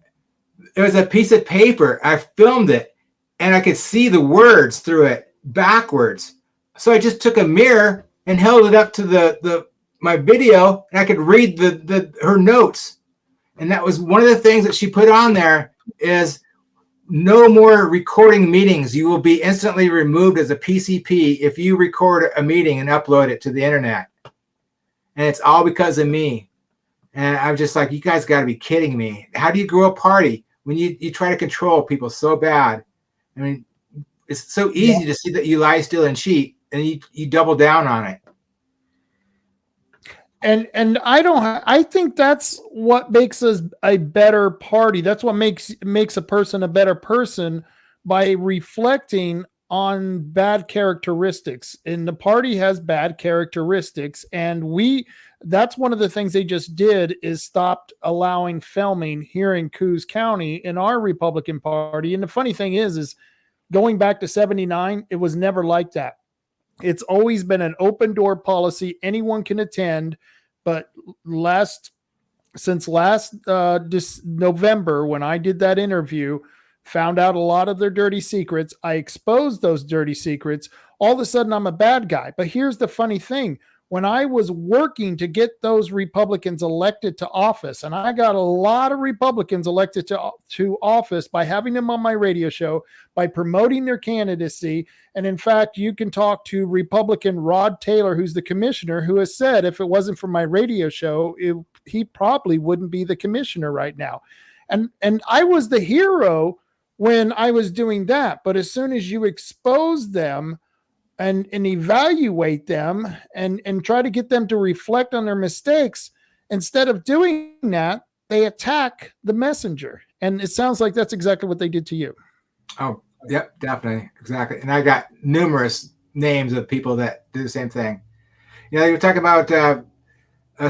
it was a piece of paper. I filmed it and I could see the words through it backwards. So I just took a mirror and held it up to my video, and I could read her notes. And that was one of the things that she put on there is no more recording meetings. You will be instantly removed as a PCP if you record a meeting and upload it to the internet. And it's all because of me. And I'm just like, you guys got to be kidding me. How do you grow a party when you try to control people so bad? I mean, it's so easy to see that you lie, steal, and cheat, and you double down on it. And I think that's what makes us a better party. That's what makes a person a better person, by reflecting on bad characteristics. And the party has bad characteristics, and that's one of the things they just did, is stopped allowing filming here in Coos County in our Republican Party. And the funny thing is going back to 79, it was never like that. It's always been an open door policy. Anyone can attend. But since last this November, when I did that interview, found out a lot of their dirty secrets, I exposed those dirty secrets. All of a sudden, I'm a bad guy. But here's the funny thing. When I was working to get those Republicans elected to office, and I got a lot of Republicans elected to office by having them on my radio show, by promoting their candidacy. And in fact, you can talk to Republican Rod Taylor, who's the commissioner, who has said if it wasn't for my radio show, he probably wouldn't be the commissioner right now. And I was the hero when I was doing that. But as soon as you expose them and evaluate them and try to get them to reflect on their mistakes, instead of doing that, they attack the messenger. And it sounds like that's exactly what they did to you. Oh, yep, definitely. Exactly. And I got numerous names of people that do the same thing. You're talking about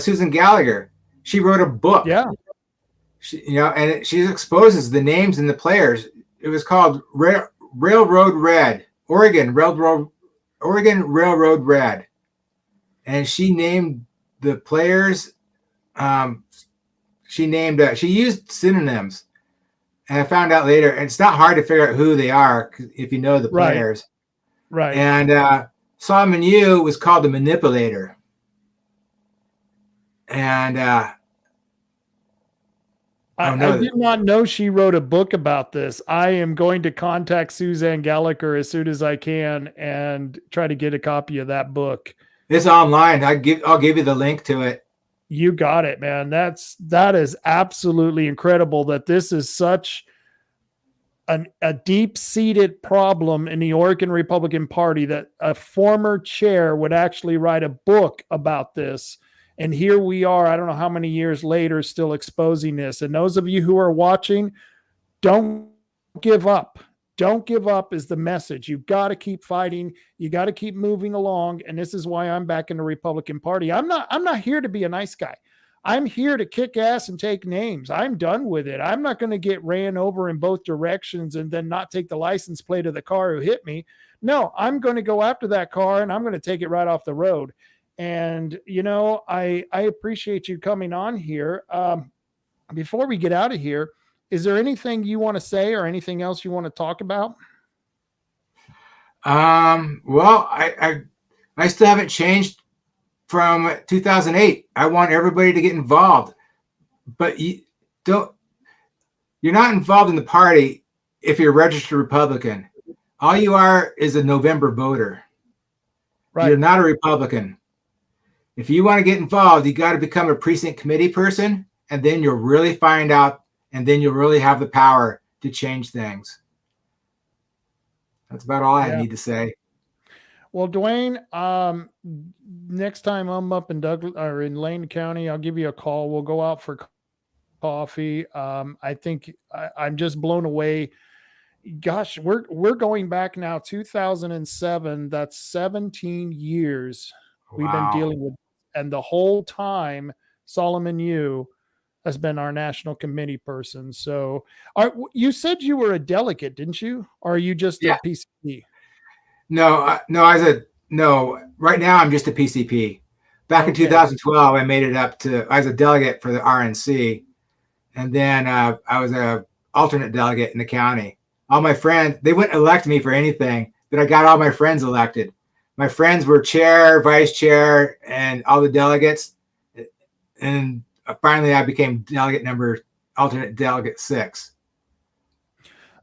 Susan Gallagher. She wrote a book. Yeah. She exposes the names and the players. It was called Railroad Red, Oregon Railroad Red. And she named the players. She used synonyms. And I found out later, and it's not hard to figure out who they are if you know the players. Right. And Solomon Yue was called the manipulator. And I did not know she wrote a book about this. I am going to contact Suzanne Gallagher as soon as I can and try to get a copy of that book. It's online. I'll give you the link to it. You got it, man. That is absolutely incredible that this is such a deep-seated problem in the Oregon Republican Party, that a former chair would actually write a book about this. And here we are, I don't know how many years later, still exposing this. And those of you who are watching, don't give up. Don't give up is the message. You've got to keep fighting. You got to keep moving along. And this is why I'm back in the Republican Party. I'm not here to be a nice guy. I'm here to kick ass and take names. I'm done with it. I'm not going to get ran over in both directions and then not take the license plate of the car who hit me. No, I'm going to go after that car and I'm going to take it right off the road. And, I appreciate you coming on here. Before we get out of here, is there anything you want to say or anything else you want to talk about? Well, I still haven't changed from 2008. I want everybody to get involved, but you're not involved in the party if you're a registered Republican. All you are is a November voter. Right. You're not a Republican. If you want to get involved, you got to become a precinct committee person, and then you'll really find out, and then you'll really have the power to change things. That's about all I need to say. Well, Dwayne, next time I'm up in Douglas or in Lane County, I'll give you a call. We'll go out for coffee. I think I'm just blown away gosh, we're going back now 2007. That's 17 years we've been Wow. dealing with, and the whole time Solomon Yue has been our national committee person. So, you said you were a delegate, didn't you? Or are you just Yeah. a PCP? No. Right now, I'm just a PCP. Back in Okay. 2012, I made it up to. I was a delegate for the RNC, and then I was a alternate delegate in the county. All my friends, they wouldn't elect me for anything, but I got all my friends elected. My friends were chair, vice chair, and all the delegates. And finally, I became alternate delegate 6.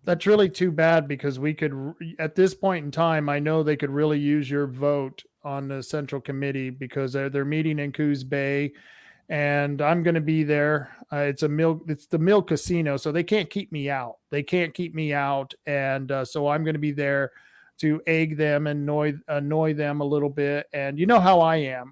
That's really too bad, because we could, at this point in time, I know they could really use your vote on the central committee, because they're meeting in Coos Bay, and I'm going to be there. It's the Mill Casino, so they can't keep me out. And so I'm going to be there to egg them and annoy them a little bit. And you know how I am.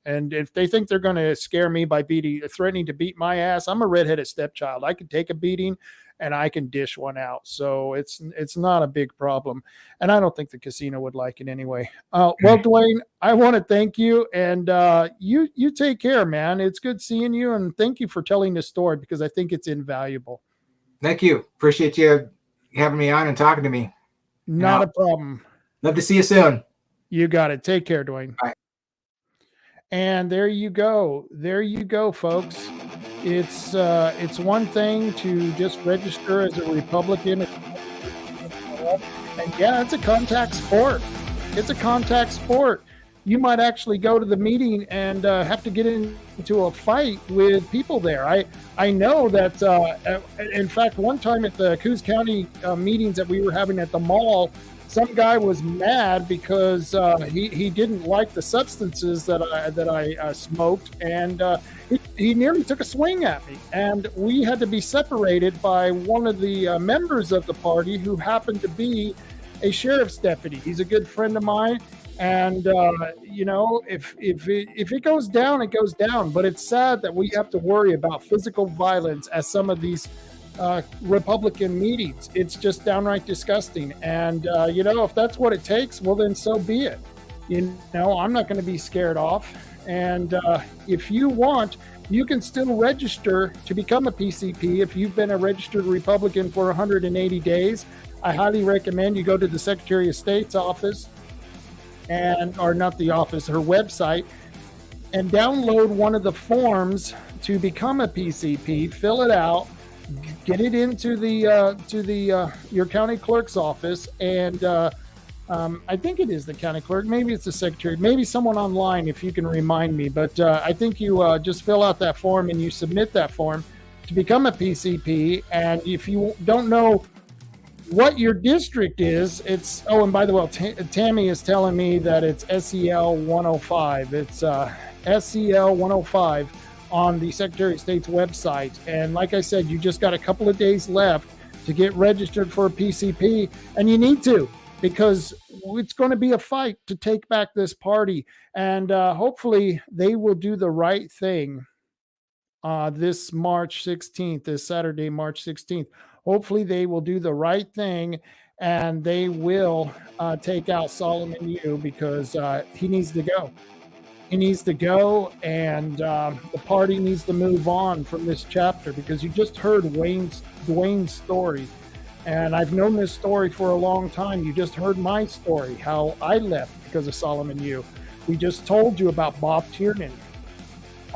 And if they think they're going to scare me by threatening to beat my ass, I'm a redheaded stepchild. I can take a beating and I can dish one out. So it's not a big problem. And I don't think the casino would like it anyway. Well, Dwayne, I want to thank you, and you take care, man. It's good seeing you, and thank you for telling this story, because I think it's invaluable. Thank you. Appreciate you having me on and talking to me. Not a problem. Love to see you soon. You got it. Take care, Dwayne. Bye. And there you go, folks. It's one thing to just register as a Republican, and yeah, it's a contact sport. You might actually go to the meeting and have to get into a fight with people there. I know that. In fact, one time at the Coos County meetings that we were having at the mall, some guy was mad because he didn't like the substances that I smoked, and he nearly took a swing at me. And we had to be separated by one of the members of the party, who happened to be a sheriff's deputy. He's a good friend of mine. And if it goes down, it goes down. But it's sad that we have to worry about physical violence at some of these Republican meetings. It's just downright disgusting. And if that's what it takes, well, then so be it. I'm not going to be scared off. And if you want, you can still register to become a PCP. If you've been a registered Republican for 180 days, I highly recommend you go to the Secretary of State's office, or not the office, her website, and download one of the forms to become a PCP. Fill it out, get it into your county clerk's office, and I think it is the county clerk. Maybe it's the secretary. Maybe someone online, if you can remind me. But I think you just fill out that form and you submit that form to become a PCP. And if you don't know what your district is, and by the way, Tammy is telling me that it's SEL 105. It's SEL 105 on the Secretary of State's website. And like I said, you just got a couple of days left to get registered for a PCP, and you need to, because it's going to be a fight to take back this party. And hopefully they will do the right thing this March 16th, this Saturday, March 16th. Hopefully they will do the right thing, and they will take out Solomon Yue, because he needs to go. He needs to go, and the party needs to move on from this chapter, because you just heard Dwayne's story. And I've known this story for a long time. You just heard my story, how I left because of Solomon Yue. We just told you about Bob Tiernan,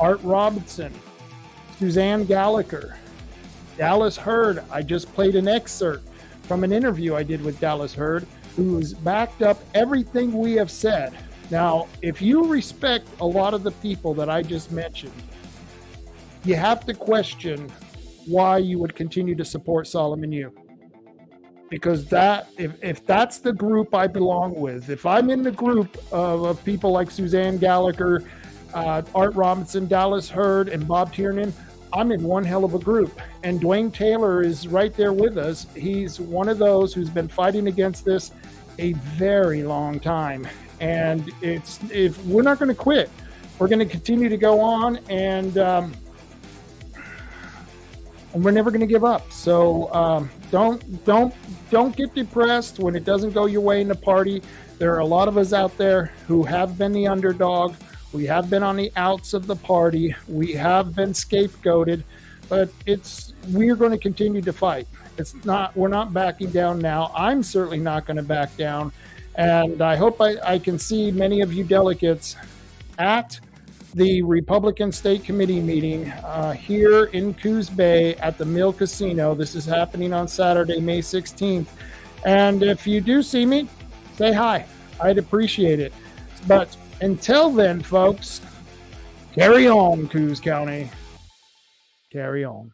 Art Robinson, Suzanne Gallagher, Dallas Hurd. I just played an excerpt from an interview I did with Dallas Hurd, who's backed up everything we have said. Now, if you respect a lot of the people that I just mentioned, you have to question why you would continue to support Solomon Yue. Because if that's the group I belong with, if I'm in the group of people like Suzanne Gallagher, Art Robinson, Dallas Hurd, and Bob Tiernan, I'm in one hell of a group. And Dwayne Taylor is right there with us. He's one of those who's been fighting against this a very long time. And if we're not going to quit, we're going to continue to go on. And and we're never going to give up. So don't get depressed when it doesn't go your way in the party. There are a lot of us out there who have been the underdog. We have been on the outs of the party. We have been scapegoated, but we're going to continue to fight. We're not backing down now. I'm certainly not going to back down. And I hope I can see many of you delegates at the Republican State Committee meeting here in Coos Bay at the Mill Casino. This is happening on Saturday, May 16th. And if you do see me, say hi. I'd appreciate it. But until then, folks, carry on, Coos County. Carry on.